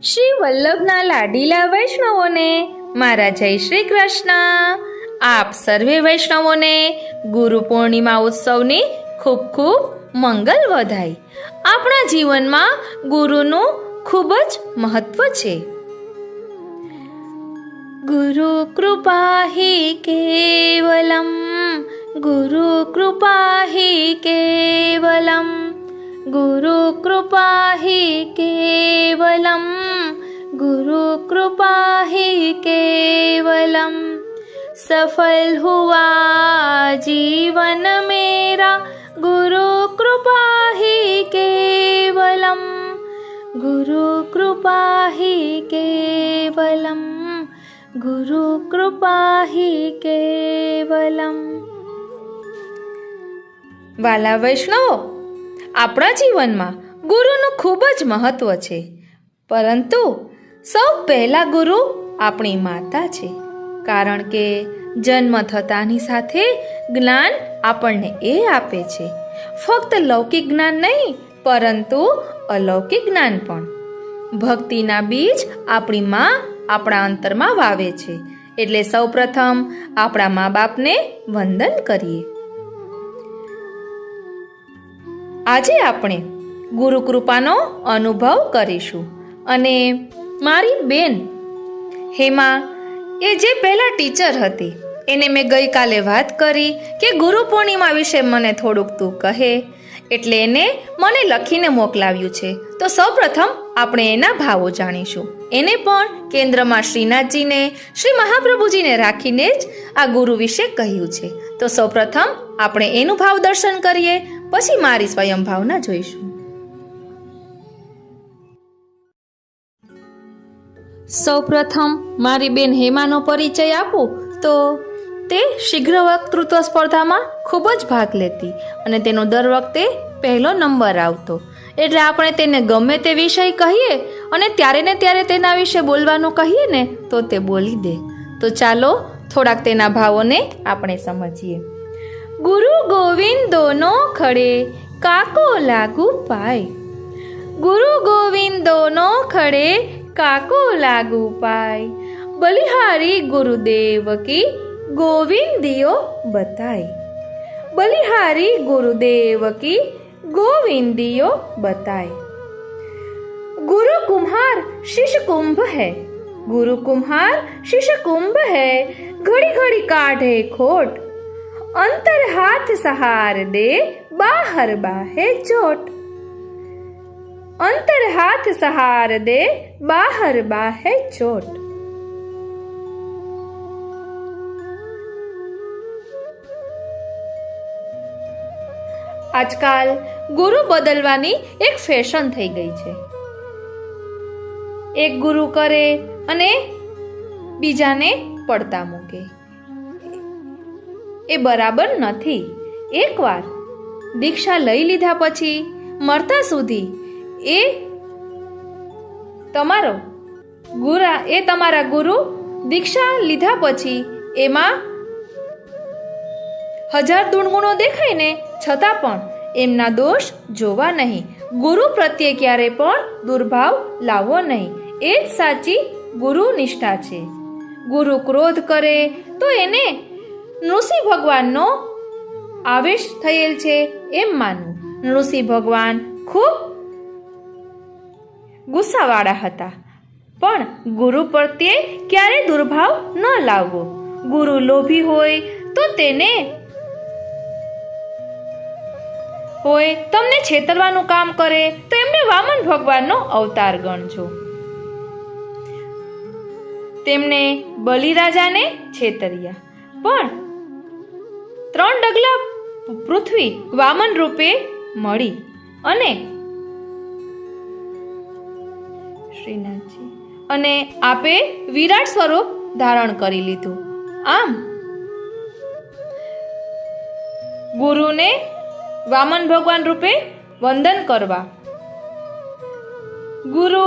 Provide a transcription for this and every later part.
શ્રી વલ્લભના લાડીલા વૈષ્ણવોને મારા જય શ્રી કૃષ્ણ। આપ સર્વે વૈષ્ણવોને ગુરુ પૂર્ણિમા ઉત્સવની ખૂબ ખૂબ મંગલ વધાય। આપણા જીવનમાં ગુરુનું ખૂબ જ મહત્વ છે। ગુરુ કૃપા હિ કેવલમ, ગુરુ કૃપા હિ કેવલમ, ગુરુ કૃપા હિ કેવલમ, गुरु कृपा ही केवलम। सफल हुआ जीवन मेरा, गुरु कृपा ही केवलम, गुरु कृपा ही केवलम, गुरु कृपा ही केवलम। વાલા વૈષ્ણવો, આપણા જીવનમાં ગુરુનું ખૂબ જ મહત્વ છે, પરંતુ સૌ પહેલા ગુરુ આપણી માતા છે, કારણ કે જન્મ થતાની સાથે જ્ઞાન આપણને એ આપે છે, ફક્ત લૌકિક જ્ઞાન નહીં પરંતુ અલૌકિક જ્ઞાન પણ। ભક્તિના બીજ આપણી માં આપણા અંતરમાં વાવે છે, એટલે સૌ પ્રથમ આપણા મા બાપને વંદન કરીએ। આજે આપણે ગુરુ કૃપાનો અનુભવ કરીશું અને મારી બેન હેમા, એ જે પહેલા ટીચર હતી, એને મેં ગઈકાલે વાત કરી કે ગુરુ પૂર્ણિમા વિશે મને થોડુંક તું કહે, એટલે એને મને લખીને મોકલાવ્યું છે। તો સૌપ્રથમ આપણે એના ભાવો જાણીશું। એને પણ કેન્દ્રમાં શ્રીનાથજીને, શ્રી મહાપ્રભુજીને રાખીને જ આ ગુરુ વિશે કહ્યું છે। તો સૌપ્રથમ આપણે એનું ભાવ દર્શન કરીએ, પછી મારી સ્વયં ભાવના જોઈશું। સૌપ્રથમ મારી બેન હેમાનો પરિચય આપું તો તે શીઘ્ર વક્તૃત્વ સ્પર્ધામાં ખૂબ જ ભાગ લેતી અને તેનો દર વખતે પહેલો નંબર આવતો, એટલે આપણે તેને ગમે તે વિષય કહીએ અને ત્યારે ને ત્યારે તેના વિશે બોલવાનું કહીએ ને તો તે બોલી દે। તો ચાલો થોડાક તેના ભાવોને આપણે સમજીએ। ગુરુ ગોવિંદ દોનો ખડે, કાકો લાગુ પાય, ગુરુ ગોવિંદ દોનો ખડે, काको लागू पाय, बलिहारी गुरुदेव की गोविंदियो बताय, बलिहारी गुरुदेव की गोविंदियो बताय। गुरु कुम्हार शिष्य कुंभ है, गुरु कुम्हार शिष्य कुंभ है, घड़ी घड़ी काढ़े खोट, अंतर हाथ सहार दे, बाहर बाहे चोट, अंतर हाथ सहार दे, बाहर बाहे चोट। આજકાલ ગુરુ બદલવાની એક ફેશન થઈ ગઈ છે। એક ગુરુ કરે અને બીજાને પડતા મૂકે, એ બરાબર નથી। એકવાર દીક્ષા લઈ લીધા પછી મરતા સુધી એ તમારા ગુરુ દીક્ષા લીધા પછી એમાં 1000 દુર્ગુણો દેખાય ને છતાં પણ એમના દોષ જોવા નહીં। ગુરુ પ્રત્યે ક્યારે પણ દુર્ભાવ લાવવો નહીં, એ જ સાચી ગુરુ નિષ્ઠા છે। ગુરુ ક્રોધ કરે તો એને નૃસિંહ ભગવાનનો આવેશ થયેલ છે એમ માનવું। નૃસિંહ ભગવાન ખૂબ ગુસ્સાવાળા હતા, પણ ગુરુ પ્રત્યે ક્યારે દુર્ભાવ ન લાવવો। ગુરુ લોભી હોય તો તમને છેતરવાનું કામ કરે તો એમને વામન ભગવાનનો અવતાર ગણજો। તેમણે બલિરાજાને છેતર્યા, પણ 3 ડગલા પૃથ્વી વામન રૂપે મળી અને શ્રીનાથજી અને આપે વિરાટ સ્વરૂપ ધારણ કરી લીધું। આમ ગુરુને વામન ભગવાન રૂપે વંદન કરવા। ગુરુ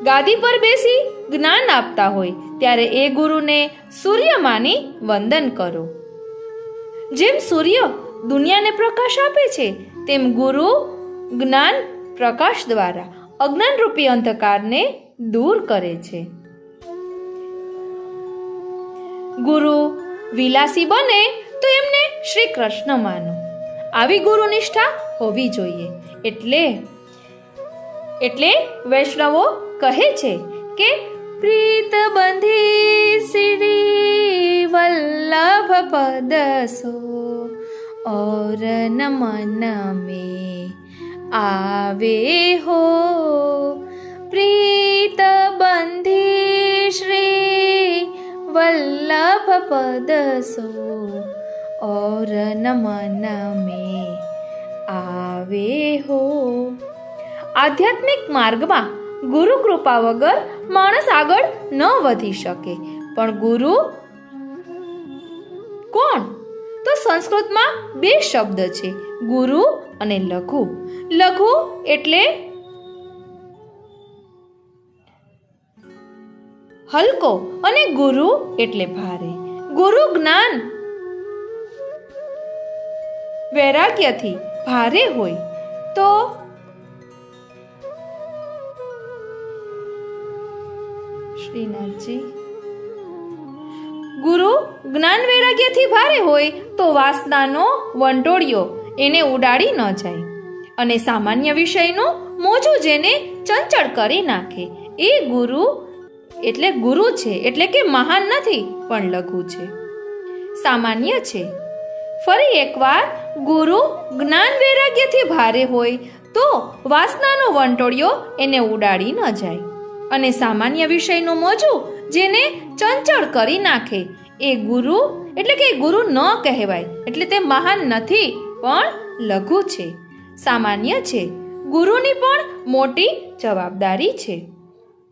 ગાદી પર બેસી જ્ઞાન આપતા હોય ત્યારે એ ગુરુને સૂર્ય માની વંદન કરો। જેમ સૂર્ય દુનિયાને પ્રકાશ આપે છે, તેમ ગુરુ જ્ઞાન પ્રકાશ દ્વારા અજ્ઞાનરૂપી અંધકારને દૂર કરે છે. ગુરુ વિલાસી બને તો એમને શ્રી કૃષ્ણ માનો. આવી ગુરુનિષ્ઠા હોવી જોઈએ. એટલે વૈષ્ણવો કહે છે કે પ્રીત બંધી શ્રી વલ્લભ પદ સો और न मन में आवे हो. प्रीत बंधी श्री वल्लभ पद सो और न मन में आवे हो. આધ્યાત્મિક માર્ગમાં ગુરુ કૃપા વગર માણસ આગળ ન વધી શકે. પણ ગુરુ કોણ? તો સંસ્કૃતમાં બે શબ્દ છે, ગુરુ અને લઘુ. લઘુ એટલે હલકો અને ગુરુ એટલે ભારે. ગુરુ જ્ઞાન વૈરાગ્યથી ભારે હોય તો શ્રીનાથજી ગુરુ જ્ઞાન વૈરાગ્યથી ભારે હોય તો વાસનાનો વંટોળિયો એને ઉડાડી ન જાય અને સામાન્ય વિષયનું મોજું જેને ચંચળ કરી નાખે એ ગુરુ એટલે ગુરુ છે. એટલે કે મહાન નથી પણ લઘુ છે, સામાન્ય છે. ફરી એકવાર, ગુરુ જ્ઞાન વૈરાગ્યથી ભારે હોય તો વાસનાનો વંટોળિયો એને ઉડાડી ન જાય અને સામાન્ય વિષયનું મોજું જેને ચંચળ કરી નાખે એ ગુરુ એટલે કે ગુરુ ન કહેવાય. એટલે તે મહાન નથી પણ લઘુ છે, સામાન્ય છે. ગુરુની પણ મોટી જવાબદારી છે.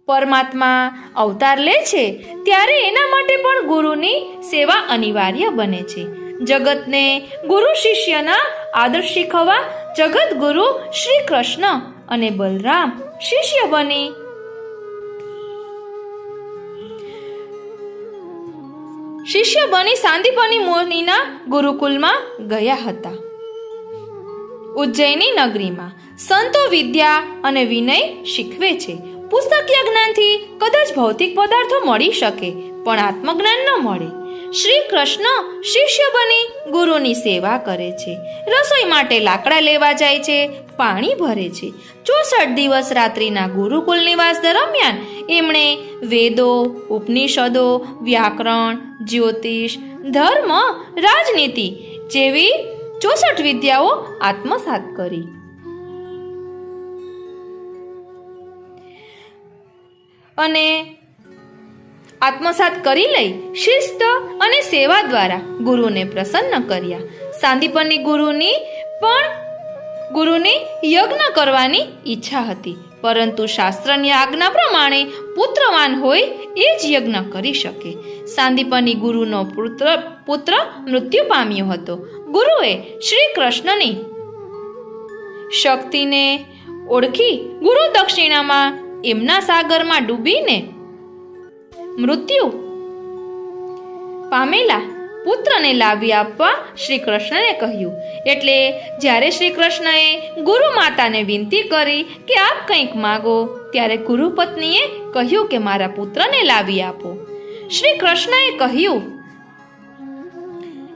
પરમાત્મા અવતાર લે છે ત્યારે એના માટે પણ ગુરુની સેવા અનિવાર્ય બને છે. જગતને ગુરુ શિષ્યના આદર્શ શીખવવા જગત ગુરુ શ્રી કૃષ્ણ અને બલરામ શિષ્ય બની સાંદીપની મુનિના ગુરુકુલમાં ગયા હતા. ઉજ્જૈની નગરીમાં સંતો વિદ્યા અને વિનય શીખવે છે. પુસ્તકીય જ્ઞાનથી કદાચ ભૌતિક પદાર્થો મળી શકે પણ આત્મજ્ઞાન ન મળે. શ્રી કૃષ્ણ શિષ્ય બની ગુરુની સેવા કરે છે. રસોઈ માટે લાકડા લેવા જાય છે, પાણી ભરે છે. 64 દિવસ રાત્રિના ગુરુકુલ નિવાસ દરમિયાન એમણે વેદો, ઉપનિષદો, વ્યાકરણ, જ્યોતિષ, ધર્મ, રાજનીતિ જેવી 64 વિદ્યાઓ આત્મસાત કરી. અને આત્મસાત કરી લઈ શિસ્ત અને સેવા દ્વારા ગુરુને પ્રસન્ન કર્યા. સાંદીપની ગુરુની યજ્ઞ કરવાની ઈચ્છા હતી, પરંતુ શાસ્ત્રની આજ્ઞા પ્રમાણે પુત્રવાન હોય એ જ યજ્ઞ કરી શકે. સાંદીપની ગુરુનો પુત્ર મૃત્યુ પામ્યો હતો. ગુરુએ શ્રી કૃષ્ણની શક્તિને ઓળખી ગુરુ દક્ષિણામાં એમના સાગરમાં ડૂબીને મૃત્યુ પામેલા પુત્રને લાવી આપવા શ્રી કૃષ્ણને કહ્યું. એટલે જ્યારે શ્રી કૃષ્ણએ ગુરુ માતાને વિનંતી કરી કે આપ કંઈક માગો, ત્યારે ગુરુ પત્નીએ કહ્યું કે મારા પુત્રને લાવી આપો. શ્રી કૃષ્ણએ કહ્યું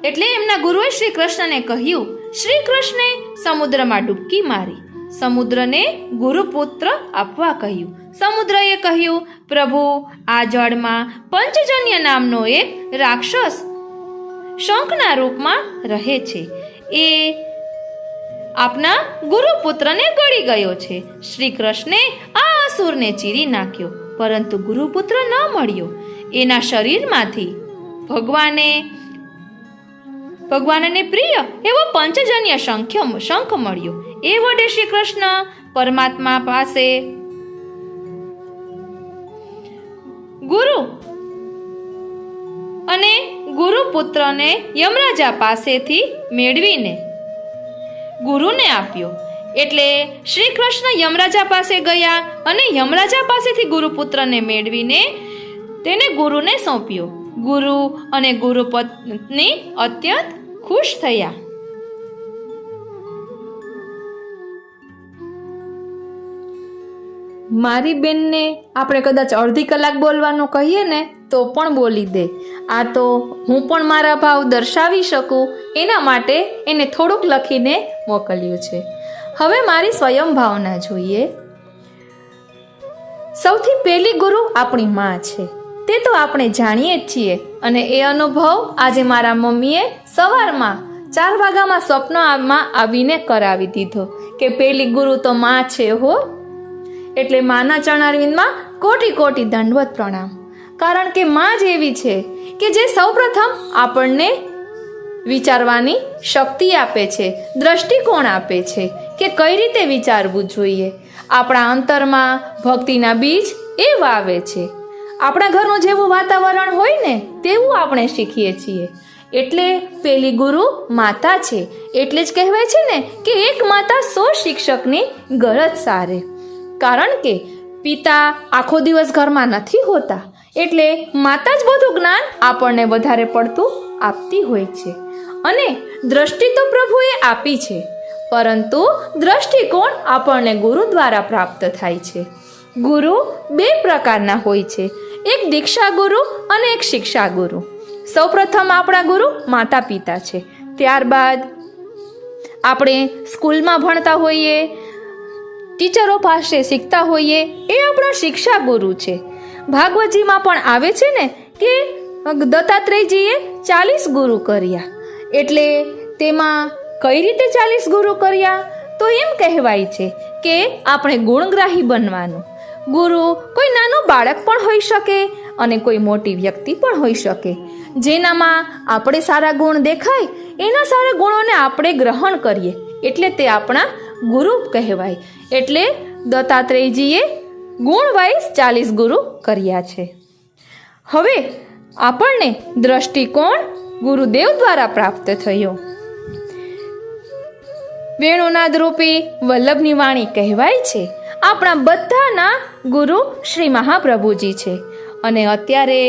એટલે એમના ગુરુએ શ્રી કૃષ્ણને કહ્યું. શ્રી કૃષ્ણે સમુદ્રમાં ડૂબકી મારી સમુદ્રને ગુરુપુત્ર આપવા કહ્યું. સમુદ્રએ કહ્યું, પ્રભુ, આ જળમાં પંચજન્ય નામનો એક રાક્ષસ શંખના રૂપમાં રહે છે. એ આપના ગુરુપુત્રને ગળી ગયો છે. શ્રી કૃષ્ણે આ અસુરને ચીરી નાખ્યો, પરંતુ ગુરુપુત્ર ન મળ્યો. એના શરીરમાંથી ભગવાનને પ્રિય એવો પંચજન્ય શંખ મળ્યો. એ વડે શ્રી કૃષ્ણ પરમાત્મા પાસે ગુરુ અને ગુરુપુત્રને યમરાજા પાસેથી મેળવીને ગુરુને આપ્યો. એટલે શ્રી કૃષ્ણ યમરાજા પાસે ગયા અને યમરાજા પાસેથી ગુરુપુત્રને મેળવીને તેને ગુરુને સોંપ્યો. ગુરુ અને ગુરુપત્ની અત્યંત ખુશ થયા. મારી બેનને આપણે કદાચ અડધી કલાક બોલવાનું કહીએ ને તો પણ બોલી દે. આ તો હું પણ મારા ભાવ દર્શાવી શકું એના માટે એને થોડુંક લખીને મોકલ્યું છે. હવે મારી સ્વયં ભાવના જોઈએ. સૌથી પહેલી ગુરુ આપણી માં છે, તે તો આપણે જાણીએ જ છીએ. અને એ અનુભવ આજે મારા મમ્મીએ સવારમાં 4 વાગ્યામાં સ્વપ્નમાં આવીને કરાવી દીધો કે પહેલી ગુરુ તો માં છે હો. એટલે માના ચરણારવિંદમાં કોટી કોટી દંડવત પ્રણામ. કારણ કે માં જ એવી છે કે જે સૌપ્રથમ આપણને વિચારવાની શક્તિ આપે છે, દ્રષ્ટિકોણ આપે છે કે કઈ રીતે વિચારવું જોઈએ. આપણા અંતરમાં ભક્તિના બીજ એ વાવે છે. આપણા ઘરનું જેવું વાતાવરણ હોય ને તેવું આપણે શીખીએ છીએ. એટલે પેલી ગુરુ માતા છે. એટલે જ કહેવાય છે ને કે એક માતા 100 શિક્ષકની ગરજ સારે. કારણ કે પિતા આખો દિવસ ઘરમાં નથી હોતા, એટલે માતા જ બધું જ્ઞાન આપણને વધારે પડતું આપતી હોય છે. અને દ્રષ્ટિ તો પ્રભુએ આપી છે, પરંતુ દ્રષ્ટિકોણ આપણને ગુરુ દ્વારા પ્રાપ્ત થાય છે. ગુરુ 2 પ્રકારના હોય છે, એક દીક્ષા ગુરુ અને એક શિક્ષા ગુરુ. સૌપ્રથમ આપણા ગુરુ માતા પિતા છે. ત્યારબાદ આપણે સ્કૂલમાં ભણતા હોઈએ, ટીચરો પાસે શીખતા હોઈએ, એ આપણા શિક્ષા ગુરુ છે. ભાગવતજીમાં પણ આવે છે ને કે દત્તાત્રેયજીએ 40 ગુરુ કર્યા. એટલે તેમાં કઈ રીતે 40 ગુરુ કર્યા? તો એમ કહેવાય છે કે આપણે ગુણગ્રાહી બનવાનું. ગુરુ કોઈ નાનું બાળક પણ હોઈ શકે અને કોઈ મોટી વ્યક્તિ પણ હોઈ શકે. જેનામાં આપણે સારા ગુણ દેખાય એના સારા ગુણોને આપણે ગ્રહણ કરીએ એટલે તે આપણા ગુરુ કહેવાય. એટલે દત્તાત્રેયજીએ ગુણ વાઇઝ 40 ગુરુ કર્યા છે. હવે આપણને દ્રષ્ટિકોણ ગુરુદેવ દ્વારા પ્રાપ્ત થયો. વેણુનાદ રૂપી વલ્લભની વાણી કહેવાય છે આપણા બધાના ગુરુ શ્રી મહાપ્રભુજી છે. અને અત્યારે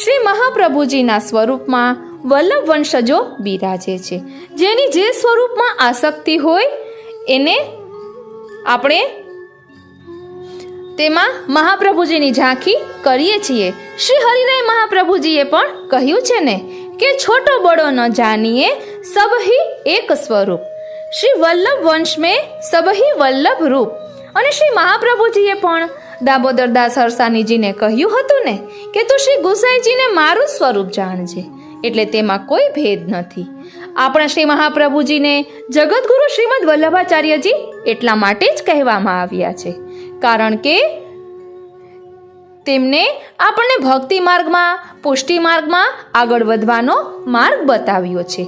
શ્રી મહાપ્રભુજીના સ્વરૂપમાં વલ્લભ વંશજો બિરાજે છે. જેની જે સ્વરૂપમાં આસક્તિ હોય એને આપણે તેમાં મહાપ્રભુજીની ઝાંખી કરીએ છીએ. શ્રી હરિરાય મહાપ્રભુજીએ પણ કહ્યું છે ને કે છોટો બડો ન જાનીએ સબહી એક સ્વરૂપ, શ્રી વલ્લભ વંશ મેં સબહી વલ્લભ રૂપ. અને શ્રી મહાપ્રભુજીએ પણ દામોદરદાસ હરસાનીજીને કહ્યું હતું ને કે તું શ્રી ગુસાઈજીને મારું સ્વરૂપ જાણજે. એટલે તેમાં કોઈ ભેદ નથી. આપણા શ્રી મહાપ્રભુજીને જગતગુરુ શ્રીમદ વલ્લભાચાર્યજી એટલા માટે જ કહેવામાં આવ્યા છે, કારણ કે તેમને આપણને ભક્તિ માર્ગમાં, પુષ્ટિ માર્ગમાં આગળ વધવાનો માર્ગ બતાવ્યો છે.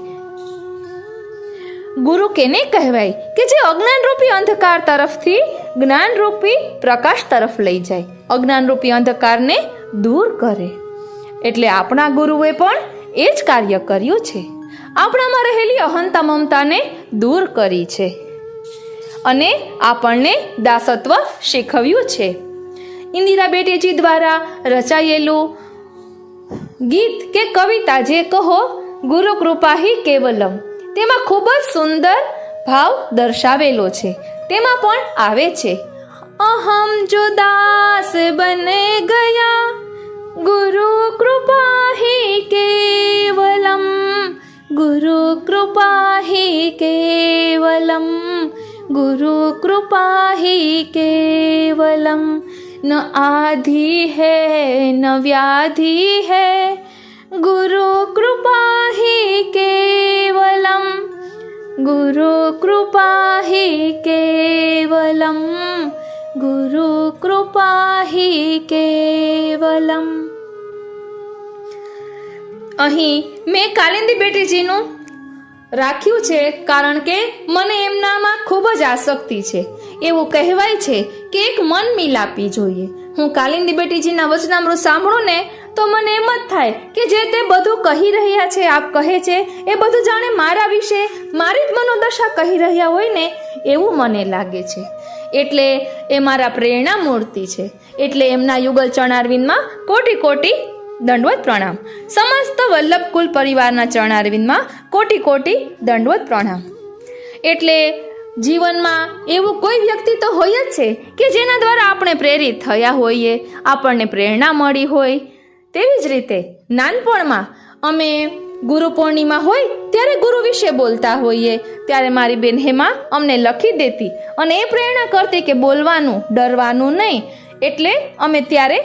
ગુરુ કેને કહેવાય? કે જે અજ્ઞાનરૂપી અંધકાર તરફથી જ્ઞાનરૂપી પ્રકાશ તરફ લઈ જાય, અજ્ઞાનરૂપી અંધકારને દૂર કરે. એટલે આપણા ગુરુએ પણ એ જ કાર્ય કર્યું છે. આપણામાં રહેલી અહંતા મમતાને દૂર કરી છે અને આપણને દાસત્વ શીખવ્યું છે. ઇન્દિરા બેટીજી દ્વારા રચાયેલું ગીત કે કવિતા જે કહો ગુરુ કૃપા હી કેવલમ, તેમાં ખૂબ જ સુંદર ભાવ દર્શાવેલો છે. તેમાં પણ આવે છે, અહમ જો દાસ બને ગયા ગુરુ કૃપા હી કેવલમ, ગુરુ કૃપા હી કેવલમ, गुरु कृपा ही केवलम, न आधि है न व्याधि है, गुरु कृपा ही केवलम, गुरु कृपा ही केवलम, गुरु कृपा ही केवलम. અહીં મેં કાલિંદી બેટીજીનું રાખ્યું છે કારણ કે મને એમનામાં ખૂબ જ આસક્તિ છે. એવું કહેવાય છે કે એક મન મિલાપી જોઈએ. હું કાલિંદી બેટીજીના વચનામૃત સાંભળું ને તો મને એમ જ થાય કે જે તે બધું કહી રહ્યા છે, આપ કહે છે એ બધું જાણે મારા વિશે, મારી જ મનોદશા કહી રહ્યા હોય ને એવું મને લાગે છે. એટલે એ મારા પ્રેરણા મૂર્તિ છે. એટલે એમના યુગલ ચરણારવિંદમાં કોટી કોટી દંડવત પ્રણામ. સમસ્ત વલ્લભ કુલ પરિવારના ચરણારવિંદમાં કોટી કોટી દંડવત પ્રણામ. એટલે જીવનમાં એવું કોઈ વ્યક્તિ તો હોય જ છે કે જેના દ્વારા આપણે પ્રેરિત થયા હોઈએ, આપણને પ્રેરણા મળી હોય. તેવી જ રીતે નાનપણમાં અમે ગુરુ પૂર્ણિમા હોય ત્યારે ગુરુ વિશે બોલતા હોઈએ, ત્યારે મારી બેન હેમા અમને લખી દેતી અને એ પ્રેરણા કરતી કે બોલવાનું, ડરવાનું નહીં. એટલે અમે ત્યારે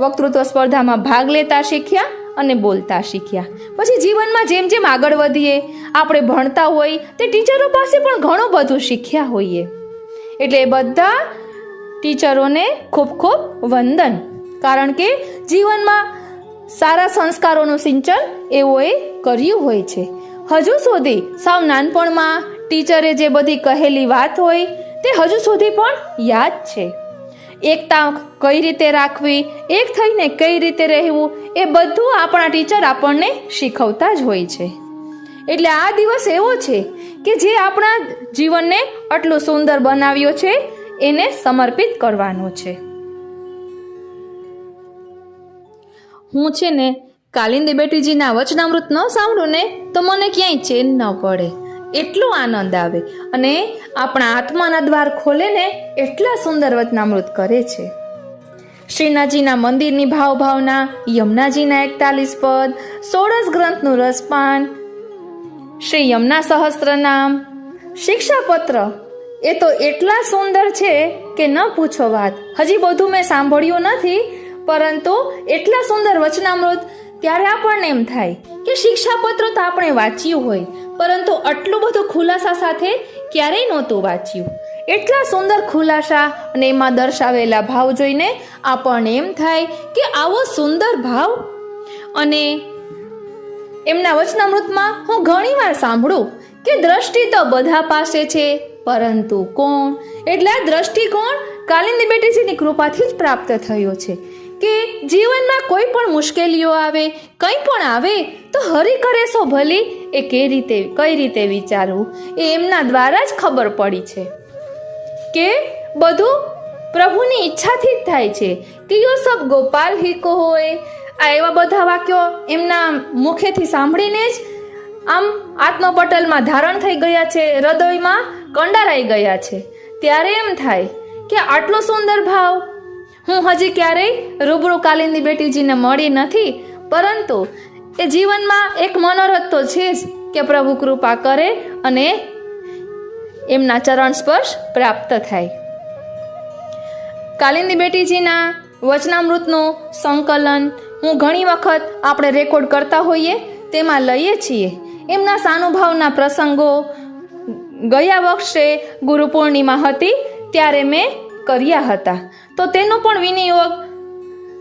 વક્તૃત્વ સ્પર્ધામાં ભાગ લેતા શીખ્યા અને બોલતા શીખ્યા. પછી જીવનમાં જેમ જેમ આગળ વધીએ, આપણે ભણતા હોય તે ટીચરો પાસે પણ ઘણું બધું શીખ્યા હોઈએ. એટલે એ બધા ટીચરોને ખૂબ ખૂબ વંદન, કારણ કે જીવનમાં સારા સંસ્કારોનું સિંચન એઓએ કર્યું હોય છે. હજુ સુધી સાવ નાનપણમાં ટીચરે જે બધી કહેલી વાત હોય તે હજુ સુધી પણ યાદ છે. એકતા કઈ રીતે રાખવી, એક થઈને કઈ રીતે રહેવું, એ બધું આપણા ટીચર આપણને શીખવતા જ હોય છે. એટલે આ દિવસ એવો છે કે જે આપણા જીવનને આટલું સુંદર બનાવ્યો છે એને સમર્પિત કરવાનો છે. હું છે ને કાલિંદી બેટીજીના વચનામૃત ન સાંભળું ને તો મને ક્યાંય ચેન ન પડે, એટલો આનંદ આવે. અને આપણા આત્માના દ્વાર ખોલે ને એટલા સુંદર વચનામૃત કરે છે. શ્રીનાથજીના મંદિરની ભાવના, યમુનાજીના 41 પદ, 16 ગ્રંથનું રસપાન, શ્રી યમુના સહસ્ત્રનામ, શિક્ષાપત્ર, એ તો એટલા સુંદર છે કે ન પૂછો વાત. હજી બધું મેં સાંભળ્યું નથી, પરંતુ એટલા સુંદર વચનામૃત. ત્યારે આપણને એમ થાય કે શિક્ષાપત્ર તો આપણે વાંચ્યું હોય, પરંતુ આટલું બધું ખુલાસા સાથે ક્યારેય નહોતું વાંચ્યું. એટલા સુંદર ખુલાસા અને એમાં દર્શાવેલા ભાવ જોઈને આપણને એમ થાય કે આવો સુંદર ભાવ. અને એમના વચનામૃતમાં હું ઘણીવાર સાંભળું કે દ્રષ્ટિ તો બધા પાસે છે, પરંતુ કોણ? એટલે આ દ્રષ્ટિકોણ કાલિંદી બેટીજીની કૃપાથી જ પ્રાપ્ત થયો છે કે જીવનમાં કોઈ પણ મુશ્કેલીઓ આવે, કંઈ પણ આવે તો હરી કરે સો ભલી, એ કઈ રીતે વિચારવું, એ એમના દ્વારા જ ખબર પડી છે કે બધું પ્રભુની ઈચ્છાથી જ થાય છે. કે યો સબ ગોપાલ હી કો હોય, આ એવા બધા વાક્યો એમના મુખેથી સાંભળીને જ આમ આત્મપટલમાં ધારણ થઈ ગયા છે, હૃદયમાં કંડારાઈ ગયા છે. ત્યારે એમ થાય કે આટલો સુંદર ભાવ હું હજી ક્યારેય રૂબરૂ કાલિંદી બેટીજીને મળી નથી, પરંતુ એ જીવનમાં એક મનોરથ તો છે જ કે પ્રભુ કૃપા કરે અને એમના ચરણ સ્પર્શ પ્રાપ્ત થાય. કાલિંદી બેટીજીના વચનામૃતનું સંકલન હું ઘણી વખત આપણે રેકોર્ડ કરતા હોઈએ તેમાં લઈએ છીએ. એમના સાનુભાવના પ્રસંગો ગયા વર્ષે ગુરુ પૂર્ણિમા હતી ત્યારે મેં કર્યા હતા, તો તેનો પણ વિનિયોગ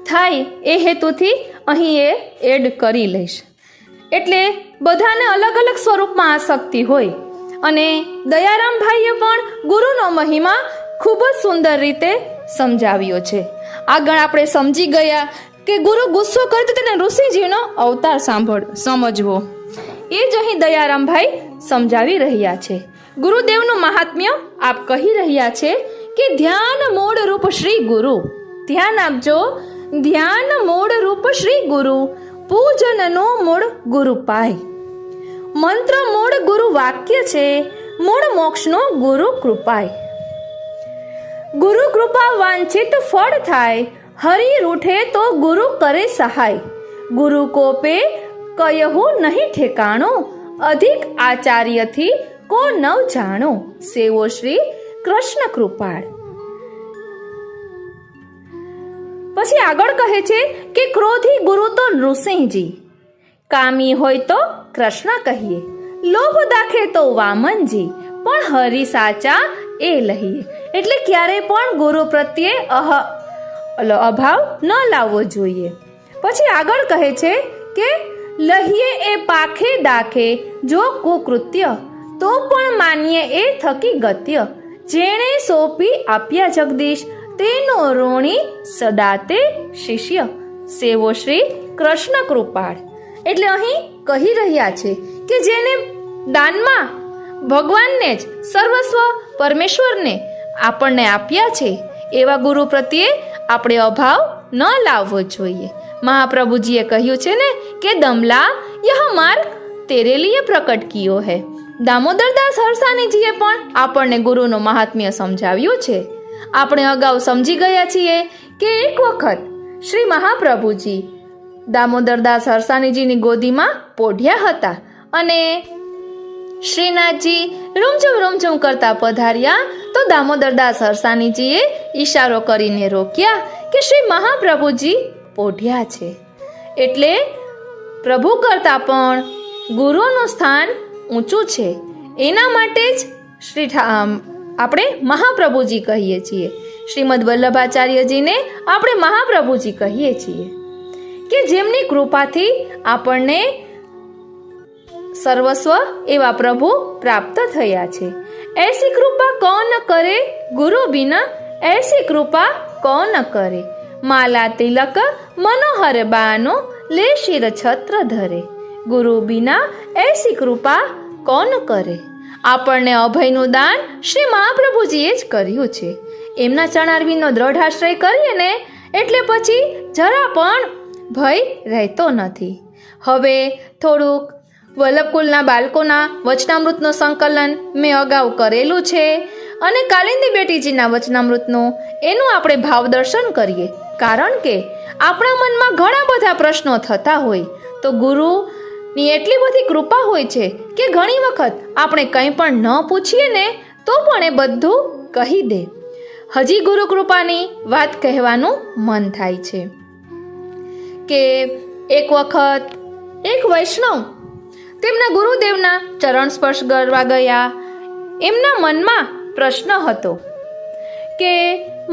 થાય એ હેતુથી અહીં એ એડ કરી લઈશ. એટલે બધાને અલગ અલગ સ્વરૂપમાં આસક્તિ હોય. અને દયારામભાઈએ પણ ગુરુનો મહિમા ખૂબ જ સુંદર રીતે સમજાવ્યો છે. આગળ આપણે સમજી ગયા કે ગુરુ ગુસ્સો કરે તો તેને ઋષિજીનો અવતાર સમજવો, એ જ અહીં દયારામભાઈ સમજાવી રહ્યા છે. ગુરુદેવનું મહાત્મ્ય આપ કહી રહ્યા છે કે ધ્યાન મૂળ રૂપ શ્રી ગુરુ. ધ્યાન આપજો, ધ્યાન મૂળ રૂપ શ્રી ગુરુ, પૂજનનો મૂળ ગુરુ પાય. મંત્ર મૂળ ગુરુ વાક્ય છે, મૂળ મોક્ષનો ગુરુ કૃપાય. ગુરુ કૃપા વાંછિત ફળ થાય, હરી રૂઠે તો ગુરુ કરે સહાય. ગુરુ કોપે કયહું નહીં ઠેકાણો, અધિક આચાર્યથી કો નવ જાણો. સેવો શ્રી કૃષ્ણ કૃપાળ. પછી આગળ કહે છે કે ક્રોધી ગુરુ તો નૃસિંહજી, કામી હોય તો કૃષ્ણ કહીએ, લોભ દાખે તો વામનજી, પણ હરિ સાચા એ લહીએ. એટલે ક્યારે પણ ગુરુ પ્રત્યે અભાવ ન લાવવો જોઈએ. પછી આગળ કહે છે કે લહીએ એ પાખે દાખે જો કુકૃત્ય, તો પણ માનીએ એ થકી ગત્ય. જેણે સોંપી આપ્યા જગદીશ, તેનો ઋણી સદા તે શિષ્ય. સેવો શ્રી કૃષ્ણ કૃપાળ. એટલે અહીં કહી રહ્યા છે કે જેને દાનમાં ભગવાનને જ, સર્વસ્વ પરમેશ્વરને આપણને આપ્યા છે, એવા ગુરુ પ્રત્યે આપણે અભાવ ન લાવવો જોઈએ. મહાપ્રભુજીએ કહ્યું છે ને કે દમલા યહ માર્ગ તેરે લીએ પ્રકટ કિયો હૈ, દામોદરદાસ હરસાણીજીએ પણ આપણને ગુરુનું મહાત્મ્ય સમજાવ્યું છે. આપણે અગાઉ સમજી ગયા છીએ કે એક વખત શ્રી મહાપ્રભુજી દામોદરદાસ હરસાણીજીની ગોદીમાં પોઢ્યા હતા અને શ્રીનાથજી રૂમઝુમ રૂમઝુમ કરતા પધાર્યા તો દામોદરદાસ હરસાણીજીએ ઈશારો કરીને રોક્યા કે શ્રી મહાપ્રભુજી પોઢ્યા છે. એટલે પ્રભુ કરતાં પણ ગુરુનું સ્થાન ઊંચું છે. એના માટે જ આપણે મહાપ્રભુજી કહીએ છીએ. શ્રીમદ વલ્લભાચાર્યજીને આપણે મહાપ્રભુજી કહીએ છીએ કે જેમની કૃપાથી આપણને સર્વસ્વ એવા પ્રભુ પ્રાપ્ત થયા છે. એસી કૃપા કૌન કરે ગુરુ બિના, એસી કૃપા કૌન કરે. માલા તિલક મનોહર બાનો લે શિર છત્ર ધરે. ગુરુ બિના એસી કૃપા કૌન કરે. આપણને અભયનું દાન શ્રી મહાપ્રભુજીએ જ કર્યું છે. એમના ચરણારવિંદનો દ્રઢ આશ્રય કરીએ ને એટલે પછી જરા પણ ભય રહેતો નથી. હવે થોડુંક વલ્લભકુલના બાળકોના વચનામૃતનું સંકલન મેં અગાઉ કરેલું છે અને કાલિંદી બેટીજીના વચનામૃતનું એનું આપણે ભાવદર્શન કરીએ. કારણ કે આપણા મનમાં ઘણા બધા પ્રશ્નો થતા હોય તો ગુરુની એટલી બધી કૃપા હોય છે કે ઘણી વખત આપણે કંઈ પણ ન પૂછીએ ને તો પણ એ બધું કહી દે. હજી ગુરુ કૃપાની વાત કહેવાનું મન થાય છે કે એક વખત એક વૈષ્ણવ તેમના ગુરુદેવના ચરણ સ્પર્શ કરવા ગયા. એમના મનમાં પ્રશ્ન હતો કે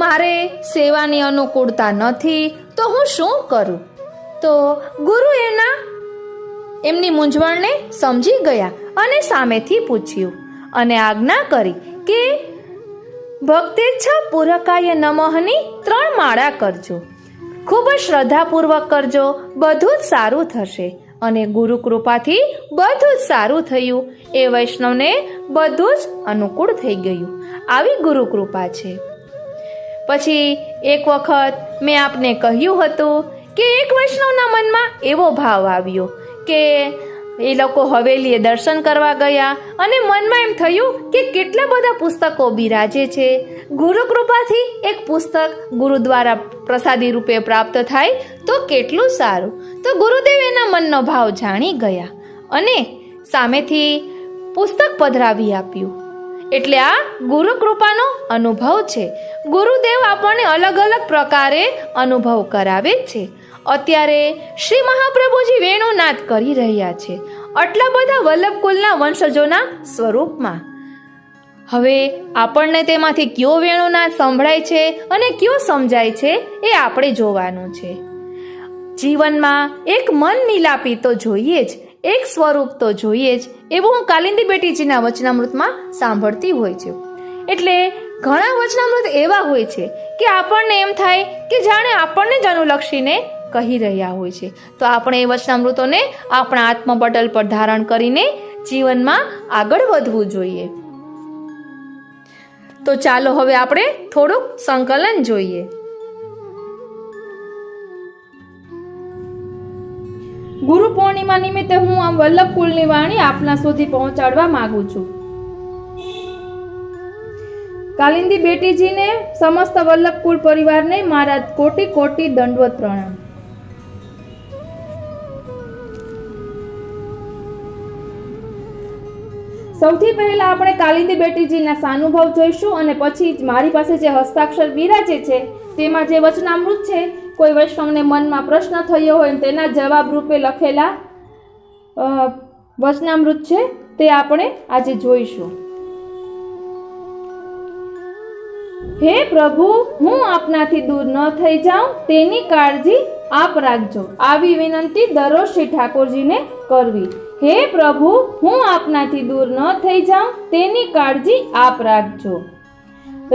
મારે સેવાની અનુકૂળતા નથી તો હું શું કરું. તો ગુરુ એમની મૂંઝવણને સમજી ગયા અને સામેથી પૂછ્યું અને આજ્ઞા કરી કે ભક્તેચ્છા પૂરકાય નમઃની 3 માળા કરજો. ખૂબ જ શ્રદ્ધાપૂર્વક કરજો, બધું જ સારું થશે. અને ગુરુ કૃપાથી બધું જ સારું થયું. એ વૈષ્ણવને બધું જ અનુકૂળ થઈ ગયું. આવી ગુરુ કૃપા છે. પછી એક વખત મેં આપને કહ્યું હતું કે એક વૈષ્ણવના મનમાં એવો ભાવ આવ્યો કે એ લોકો હવેલીએ દર્શન કરવા ગયા અને મનમાં એમ થયું કે કેટલા બધા પુસ્તકો બિરાજે છે. ગુરુ કૃપાથી એક પુસ્તક ગુરુ દ્વારા પ્રસાદી રૂપે પ્રાપ્ત થાય તો કેટલું સારું. તો ગુરુદેવ એના મનનો ભાવ જાણી ગયા અને સામેથી પુસ્તક પધરાવી આપ્યું. એટલે આ ગુરુ કૃપાનો અનુભવ છે. ગુરુદેવ આપણને અલગ અલગ પ્રકારે અનુભવ કરાવે છે. અત્યારે શ્રી મહાપ્રભુજી વેણુનાદ કરી રહ્યા છે આટલા બધા વલ્લભકુલના વંશજોના સ્વરૂપમાં. હવે આપણને તેમાંથી કયો વેણુનાદ સંભળાય છે અને કયો સમજાય છે એ આપણે જોવાનું છે. જીવનમાં એક મન મિલાપી તો જોઈએ જ, એક સ્વરૂપ તો જોઈએ જ, એવું હું કાલિંદી બેટીજીના વચનામૃતમાં સાંભળતી હોય છે. એટલે ઘણા વચનામૃત એવા હોય છે કે આપણને એમ થાય કે જાણે આપણને જ અનુલક્ષીને કહી રહ્યા હોય છે. તો આપણે એ વચનામૃતોને આપણા આત્મપટલ પર ધારણ કરીને જીવનમાં આગળ વધવું જોઈએ. તો ચાલો હવે આપણે થોડુંક સંકલન જોઈએ. ગુરુ પૂર્ણિમા નિમિત્તે હું આ વલ્લભકુલની વાણી આપના સુધી પહોંચાડવા માંગુ છું. કાલિંદી બેટીજીને સમસ્ત વલ્લભકુલ પરિવારને મારા કોટી કોટી દંડવત પ્રણામ. સૌથી પહેલા આપણે કાલિંદી બેટીજીના સાનુભવ જોઈશું અને પછી મારી પાસે જે હસ્તાક્ષર બિરાજે છે તેમાં જે વચનામૃત છે, કોઈ વૈષ્ણવને મનમાં પ્રશ્ન થયો હોય તેના જવાબ રૂપે લખેલા વચનામૃત છે તે આપણે આજે જોઈશું. હે પ્રભુ, હું આપનાથી દૂર ન થઈ જાઉં તેની કાળજી આપ રાખજો. આવી વિનંતી દરરોજ શ્રી ઠાકોરજીને કરવી. હે પ્રભુ, હું આપનાથી દૂર ન થઈ જાઉં તેની કાળજી આપ રાખજો.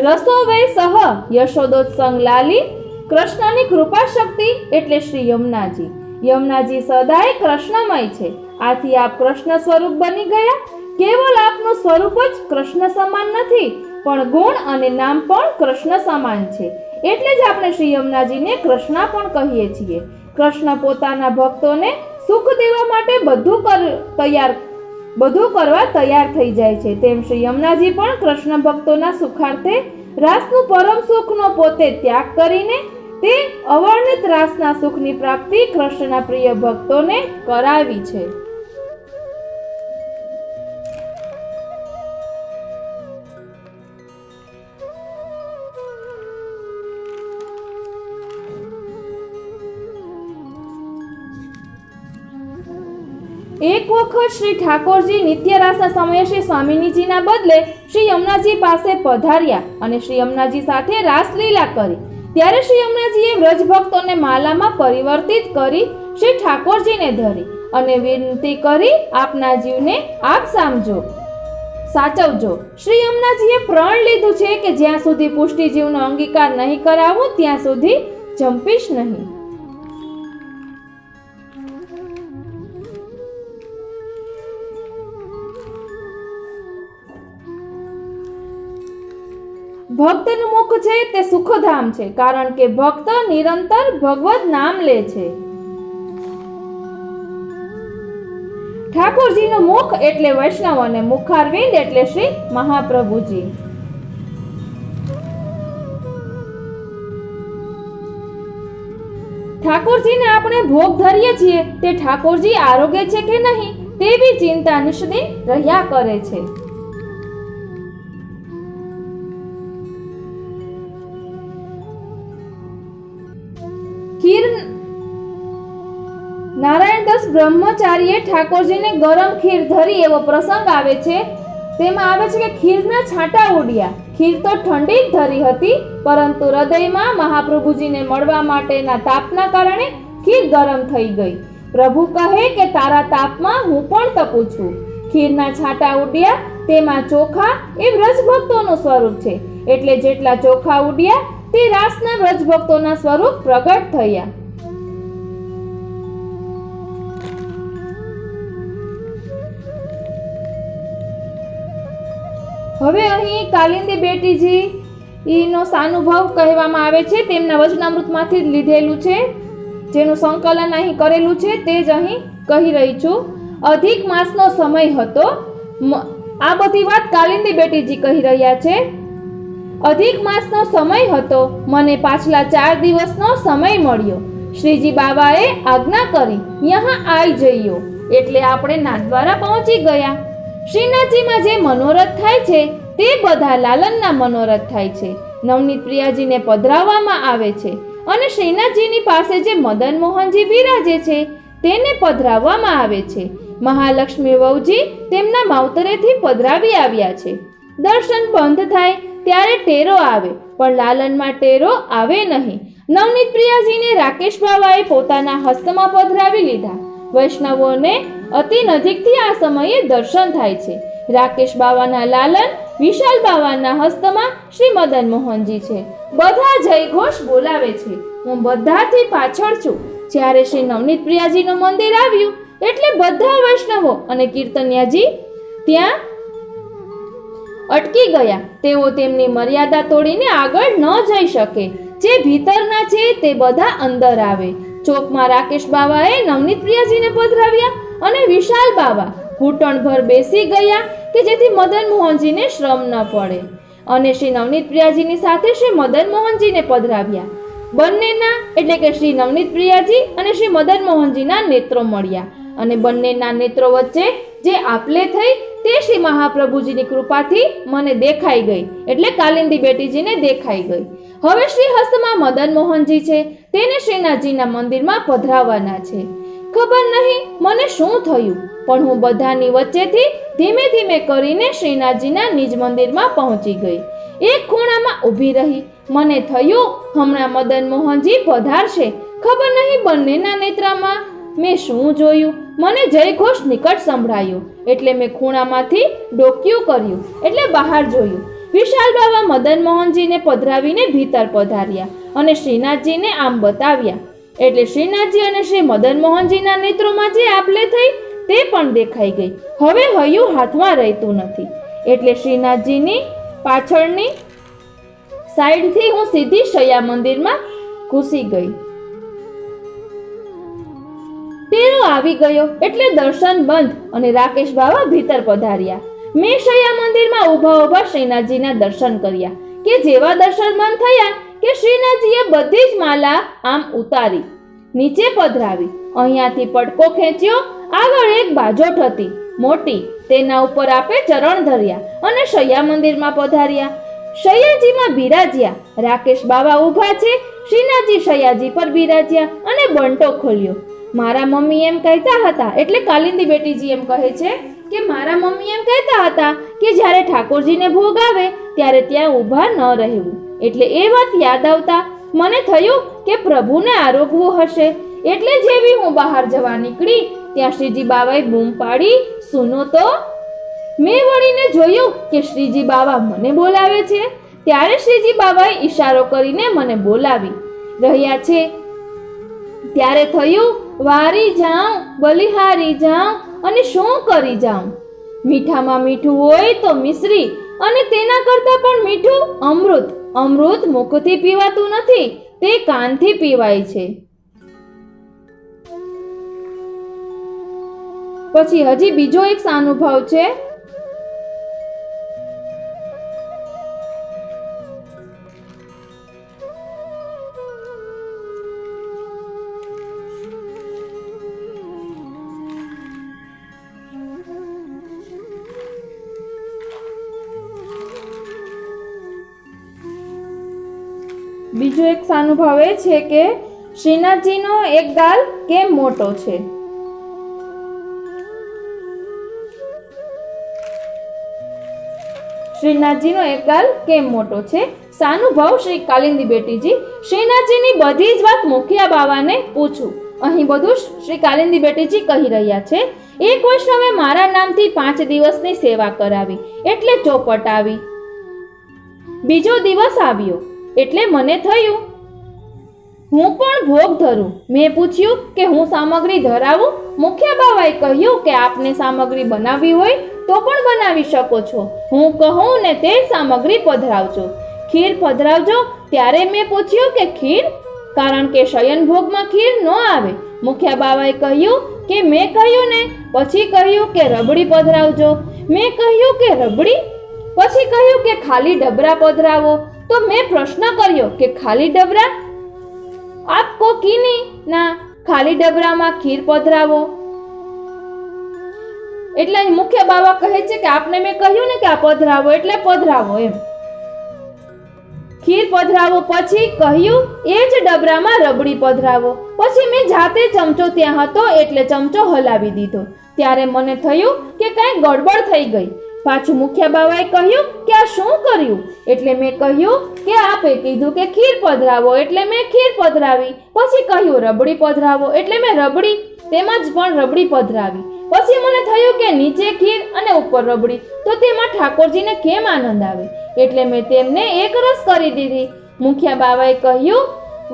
રસો વૈ સહ યશોદોત્સંગ લાલી, કૃષ્ણની કૃપા શક્તિ એટલે શ્રી યમુનાજી. યમુનાજી સદાય કૃષ્ણમય છે, આથી આપ કૃષ્ણ સ્વરૂપ બની ગયા. કેવલ આપનું સ્વરૂપ જ કૃષ્ણ સમાન નથી, પણ ગુણ અને નામ પણ કૃષ્ણ સમાન છે. એટલે જ આપણે શ્રી યમુનાજીને કૃષ્ણા પણ કહીએ છીએ. કૃષ્ણ પોતાના ભક્તોને સુખ દેવા માટે બધું તૈયાર બધું કરવા તૈયાર થઈ જાય છે, તેમ શ્રી યમુનાજી પણ કૃષ્ણ ભક્તોના સુખાર્થે રાસનું પરમ સુખનો પોતે ત્યાગ કરીને તે અવર્ણિત રાસના સુખની પ્રાપ્તિ કૃષ્ણના પ્રિય ભક્તોને કરાવી છે. એક વખત શ્રી ઠાકોરજી નિત્ય રાસના સમયે શ્રી સ્વામિનીજીના બદલે શ્રી યમુનાજી પાસે પધાર્યા અને શ્રી યમુનાજી સાથે રાસલીલા કરી. ત્યારે શ્રી યમુનાજીએ વ્રજ ભક્તોને માલામાં પરિવર્તિત કરી શ્રી ઠાકોરજીને ધરી અને વિનંતી કરી આપના જીવને આપ સાચવજો. શ્રી યમુનાજીએ પ્રણ લીધું છે કે જ્યાં સુધી પુષ્ટિ જીવનો અંગીકાર નહીં કરાવું ત્યાં સુધી જંપીશ નહીં. ભક્તનું મુખ છે તે સુખધામ છે, કારણ કે ભક્ત નિરંતર ભગવત નામ લે છે. ઠાકોરજીનું મુખ એટલે વૈષ્ણવ અને મુખારવિંદ એટલે શ્રી મહાપ્રભુજી. ઠાકોરજીને આપણે ભોગ ધરીએ છીએ તે ઠાકોરજી આરોગ્ય છે કે નહીં તેવી ચિંતા નિષ્દિન રહ્યા કરે છે. નારાયણદાસ બ્રહ્મચારીએ ઠાકોરજીને ગરમ ખીર ધરી એવો પ્રસંગ આવે છે. તેમાં આવે છે કે ખીરના છાંટા ઉડ્યા. ખીર તો ઠંડી જ ધરી હતી, પરંતુ હૃદયમાં મહાપ્રભુજીને મળવા માટેના તાપના કારણે ખીર ગરમ થઈ ગઈ. પ્રભુ કહે કે તારા તાપમાં હું પણ તપું છું. ખીરના છાંટા ઉડ્યા, તેમાં ચોખા એ વ્રજભક્તોનું સ્વરૂપ છે, એટલે જેટલા ચોખા ઉડ્યા તે રાસના વ્રજભક્તોના સ્વરૂપ પ્રગટ થયા. હવે અહીં કાલિંદી બેટીજી નો સાનુભવ કહેવામાં આવે છે. તેમના વચનામૃતમાંથી જ લીધેલું છે, જેનું સંકલન અહીં કરેલું છે તે જ અહીં કહી રહી છું. અધિક માસનો સમય હતો. આ બધી વાત કાલિંદી બેટીજી કહી રહ્યા છે. અધિક માસનો સમય હતો. મને પાછલા 4 દિવસનો સમય મળ્યો. શ્રીજી બાબાએ આજ્ઞા કરી યહાં આવી જઈયો, એટલે આપણે નાથદ્વારા પહોંચી ગયા. શ્રીનાથજીમાં જે મનોરથ થાય છે તે બધા લાલનના મનોરથ થાય છે. નવનીત પ્રિયાજીને પધરાવવામાં આવે છે અને શ્રીનાથજીની પાસે જે મદન મોહનજી બિરાજે છે તેને પધરાવવામાં આવે છે. મહાલક્ષ્મી વહુજી તેમના માવતરેથી પધરાવી આવ્યા છે. દર્શન બંધ થાય ત્યારે ટેરો આવે, પણ લાલનમાં ટેરો આવે નહીં. નવનીત પ્રિયાજીને રાકેશ બાવાએ પોતાના હસ્તમાં પધરાવી લીધા. વૈષ્ણવોને અતિ નજીકથી આ સમયે દર્શન થાય છે. રાકેશ બાવાના લાલન વિશાલ બાવાના હસ્તમાં શ્રી મદન મોહનજી છે. બધા જયઘોષ બોલાવે છે. હું બધાથી પાછળ છું. જ્યારે શ્રી નવનીત પ્રિયાજીનું મંદિર આવ્યું એટલે બધા વૈષ્ણવો અને કીર્તનિયાજી ત્યાં અટકી ગયા. તેઓ તેમની મર્યાદા તોડીને આગળ ન જઈ શકે. જે ભીતરના છે તે બધા અંદર આવે. ચોકમાં રાકેશ બાવાએ નવનીત પ્રિયાજીને પધરાવ્યા અને વિશાલ બાવા ઘૂંટણભર બેસી ગયા કે જેથી મદન મોહનજીને શ્રમ ન પડે. અને શ્રી નવનીત પ્રિયાજીની સાથે શ્રી મદન મોહનજીને પધરાવ્યા. બંનેના એટલે કે શ્રી નવનીત પ્રિયાજી અને શ્રી મદન મોહનજીના નેત્રો મળ્યા અને બંનેના નેત્રો વચ્ચે જે આપલે થઈ તે શ્રી મહાપ્રભુજીની કૃપાથી મને દેખાઈ ગઈ, એટલે કાલિંદી બેટીજીને દેખાઈ ગઈ. હવે શ્રી હસ્તમાં મદન મોહનજી છે, તેને શ્રીનાથજીના મંદિરમાં પધરાવવાના છે. ખબર નહીં મને શું થયું, પણ હું બધાની વચ્ચેથી ધીમે ધીમે કરીને શ્રીનાથજીના નિજ મંદિરમાં પહોંચી ગઈ. એક ખૂણામાં ઊભી રહી. મને થયું હમણાં મદન મોહનજી પધારશે. ખબર નહીં બંનેના નેત્રમાં મેં શું જોયું. મને જયઘોષ નિકટ સંભળાયો, એટલે મેં ખૂણામાંથી ડોકિયું કર્યું, એટલે બહાર જોયું. વિશાલ બાવા મદન મોહનજીને પધરાવીને ભીતર પધાર્યા અને શ્રીનાથજીને આમ બતાવ્યા, એટલે શ્રીનાથજી અને શ્રી મદન મોહનજીના નેત્રોમાં જે આપલે થઈ તે પણ દેખાઈ ગઈ. હવે હૈયું હાથમાં રહેતું નથી, એટલે શ્રીનાથજીની પાછળની સાઈડથી હું સીધી શૈયા મંદિરમાં ઘૂસી ગઈ. તેરો આવી ગયો એટલે દર્શન બંધ અને રાકેશ બાવા ભીતર પધાર્યા. મેં શૈયા મંદિરમાં ઊભા ઊભા શ્રીનાથજીના દર્શન કર્યા કે જેવા દર્શન બંધ થયા કે શ્રીનાથજીએ બધી જ માલા આમ ઉતારી નીચે પધરાવી. અહીંયાથી પટકો ખેંચ્યો. આગળ એક બાજોટ હતી મોટી, તેના ઉપર આપે ચરણ ધર્યા અને શૈયા મંદિરમાં પધાર્યા. શૈયાજીમાં બિરાજ્યા. રાકેશ બાવા ઊભા છે. શ્રીનાથજી શૈયાજી પર બિરાજ્યા અને બંટો ખોલ્યો. મારા મમ્મી એમ કહેતા હતા, એટલે કાલિંદી બેટીજી એમ કહે છે કે મારા મમ્મી એમ કહેતા હતા કે જ્યારે ઠાકોરજીને ભોગ આવે ત્યારે ત્યાં ઊભા ન રહેવું. એટલે એ વાત યાદ આવતા મને થયું કે પ્રભુને આરોગવું હશે. એટલે જેવી હું બહાર જવા નીકળી ત્યાં શ્રીજી બાવાએ બૂમ પાડી, સુનો તો. મેં વળીને જોયું કે શ્રીજી બાવા મને બોલાવે છે. ત્યારે શ્રીજી બાવાએ ઈશારો કરીને મને બોલાવી રહ્યા છે. ત્યારે થયું વારી જાઉં, બલિહારી જાઉં અને શું કરી જાઉં. મીઠામાં મીઠું હોય તો મિશ્રી અને તેના કરતાં પણ મીઠું અમૃત. અમૃત મુખથી પીવાતું નથી, તે કાનથી પીવાય છે. પછી હજી બીજો એક સાનુભાવ છે. બીજો એક સાનુભાવ એ છે કે શ્રીનાથજીનો એક ગાલ કેમ મોટો છે. શ્રીનાથજીનો એક ગાલ કેમ મોટો છે. સાનુભાવ શ્રી કાલિંદી બેટીજી. શ્રીનાથજીની બધી જ વાત મુખિયા બાવાને પૂછું. અહીં બધું શ્રી કાલિંદી બેટીજી કહી રહ્યા છે. એક વૈષ્ણવે મારા નામથી 5 દિવસની સેવા કરાવી એટલે ચોપટ આવી. બીજો દિવસ આવ્યો એટલે મને થયું હું પણ ભોગ ધરું. મેં પૂછ્યું કે હું સામગ્રી ધરાવું. મુખ્ય બાવાએ કહ્યું કે આપને સામગ્રી બનાવવી હોય તો પણ બનાવી શકો છો. હું કહું ને તે સામગ્રી પધરાવજો. ખીર પધરાવજો. ત્યારે મેં પૂછ્યું કે ખીર, કારણ કે શયન ભોગમાં ખીર ન આવે. મુખ્ય બાવાએ કહ્યું કે મેં કહ્યું ને. પછી કહ્યું કે રબડી પધરાવજો. મેં કહ્યું કે રબડી. પછી કહ્યું કે ખાલી ડબરા પધરાવો. તો મેં પ્રશ્ન કર્યો કે ખાલી ડબરા? આપકો કીની ના, ખાલી ડબરામાં ખીર પધરાવો. એટલે મુખ્ય બાવા કહે છે કે આપને મેં કહ્યું ને કે આ પધરાવો એટલે પધરાવો એમ. ખીર પધરાવો. પછી કહ્યું એ જ ડબરામાં રબડી પધરાવો. પછી મેં જાતે ચમચો ત્યાં હતો એટલે ચમચો હલાવી દીધો. ત્યારે મને થયું કે કંઈ ગડબડ થઈ ગઈ. પાછું મુખ્ય બાવાએ કહ્યું કે આ શું કર્યું? એટલે મેં કહ્યું કે આપે કીધું કે ખીર પધરાવો એટલે મેં ખીર પધરાવી. પછી કહ્યું રબડી પધરાવો એટલે મેં રબડી, તેમાં જ પણ રબડી પધરાવી. પછી મને થયું કે નીચે ખીર અને ઉપર રબડી, તો તેમાં ઠાકોરજીને કેમ આનંદ આવે? એટલે મેં તેમને એક રસ કરી દીધી. મુખ્ય બાવાએ કહ્યું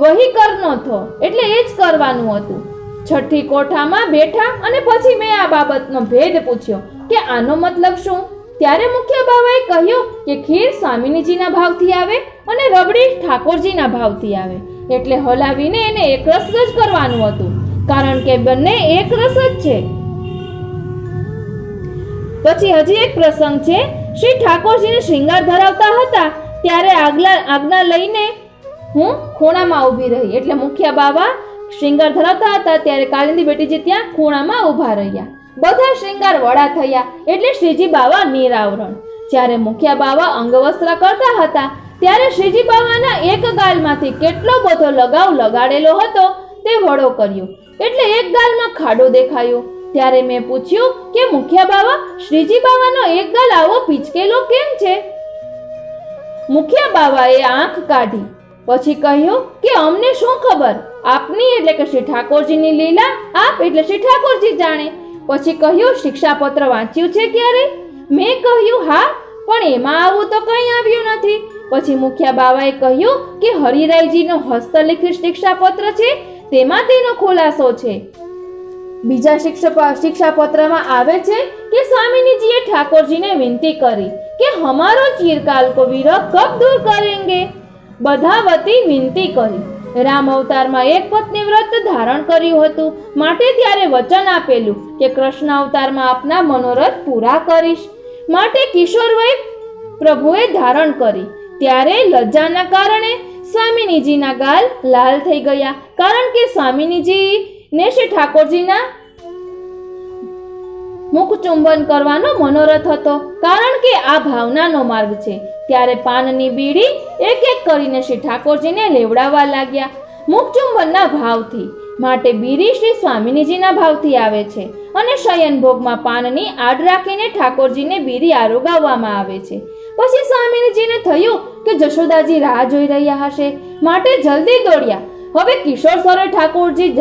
વહી કરનો થો, એટલે એ જ કરવાનું હતું. છઠ્ઠી કોઠામાં બેઠા અને પછી મેં આ બાબતનો ભેદ પૂછ્યો કે આનો મતલબ શું? ત્યારે મુખ્ય બાવાએ કહ્યું કે ખીર સ્વામિનીજીના ભાવથી આવે અને રબડી ઠાકોરજીના ભાવથી આવે. એટલે હલાવીને એને એક રસ જ કરવાનું હતું, કારણ કે બંને એક રસ જ છે. પછી હજી એક પ્રસંગ છે. શ્રી ઠાકોરજીને શ્રૃંગાર ધરાવતા હતા ત્યારે આજ્ઞા લઈને હું ખૂણામાં ઊભી રહી. એટલે મુખ્ય બાવા શ્રૃંગાર ધરાવતા હતા ત્યારે કાલિંદી બેટીજી ત્યાં ખૂણામાં ઊભા રહ્યા. બધા શ્રૃંગાર વડા થયા એટલે શ્રીજી બાવા નિરાવરણ. જ્યારે મુખ્ય બાવા અંગવસ્ત્ર કરતા હતા ત્યારે શ્રીજી બાવાના એક ગાલમાંથી કેટલો બધો લગાવ લગાડેલો હતો તે વડો કર્યો એટલે એક ગાલમાં ખાડો દેખાયો. ત્યારે મેં પૂછ્યું કે મુખ્ય બાવા, શ્રીજી બાવાનો એક ગાલ આવો પીચકેલો કેમ છે? મુખ્ય બાવાએ આંખ કાઢી. પછી કહ્યું કે અમને શું ખબર, આપની એટલે કે શ્રી ઠાકોરજીની લીલા, આપ એટલે શ્રી ઠાકોરજી જાણે. પછી કહ્યું શિક્ષાપત્ર વાંચ્યું છે ક્યારે? મેં કહ્યું હા, પણ એમાં આવું તો કંઈ આવ્યું નથી. પછી મુખ્ય બાવાએ કહ્યું કે હરિરાયજીનો હસ્તલિખિત શિક્ષાપત્ર છે, તેમાં તેનો ખુલાસો છે. બીજા શિક્ષાપત્રમાં આવે છે કે સ્વામીજીએ ઠાકોરજીને વિનંતી કરી કે હમારો ચિરકાલ કો વિરહ કબ દૂર કરેંગે. બધા વતી વિનંતી કરી. રામ અવતારમાં એક પત્ની વ્રત ધારણ કર્યું હતું, માટે ત્યારે વચન આપેલું કે કૃષ્ણ અવતારમાં આપના મનોરથ પૂરા કરીશ. માટે કિશોર વય પ્રભુએ ધારણ કરી. ત્યારે લજ્જાના કારણે સ્વામિનીજીના ગાલ લાલ થઈ ગયા, કારણ કે સ્વામિનીજીને શ્રી ઠાકોરજીના મુખ ચુંબન કરવાનો મનોરથ હતો, કારણ કે આ ભાવનાનો માર્ગ છે. ત્યારે પાનની બીડી એક એક કરીને શ્રી ઠાકોરજીને લેવડાવવા લાગ્યા, મુખ ચુંબનના ભાવથી. માટે બીડી શ્રી સ્વામિનીજીના ભાવથી આવે છે, અને શયન ભોગમાં પાનની આડ રાખીને ઠાકોરજીને બીડી આરોગાવવામાં આવે છે. પછી સ્વામિનીજીને થયું કે જશોદાજી રાહ જોઈ રહ્યા હશે, માટે જલ્દી દોડ્યા. હવે કિશોર સરે ઠાકોરજી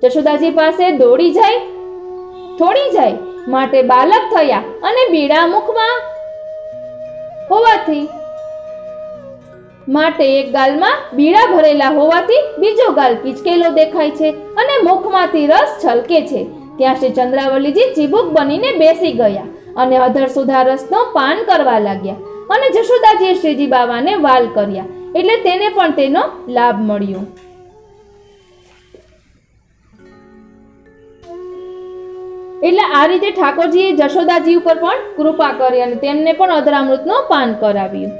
જશોદાજી પાસે દોડી જાય થોડી જાય, માટે બાલક થયા, અને બીડા મુખમાં હોવાથી માટે એક ગાલમાં બીડા ભરેલા હોવાથી બીજો ગાલ પીચકેલો દેખાય છે, અને મુખમાંથી રસ છલકે છે. ત્યાં શ્રી ચંદ્રાવલીજી ચીબુક બનીને બેસી ગયા અને અધર સુધા રસનો પાન કરવા લાગ્યા, અને જશોદાજીએ શ્રીજી બાવાને વાલ કર્યા, એટલે તેને પણ તેનો લાભ મળ્યો. એટલે આ રીતે ઠાકોરજીએ જશોદાજી ઉપર પણ કૃપા કરી અને તેમને પણ અધરામૃતનો પાન કરાવ્યું.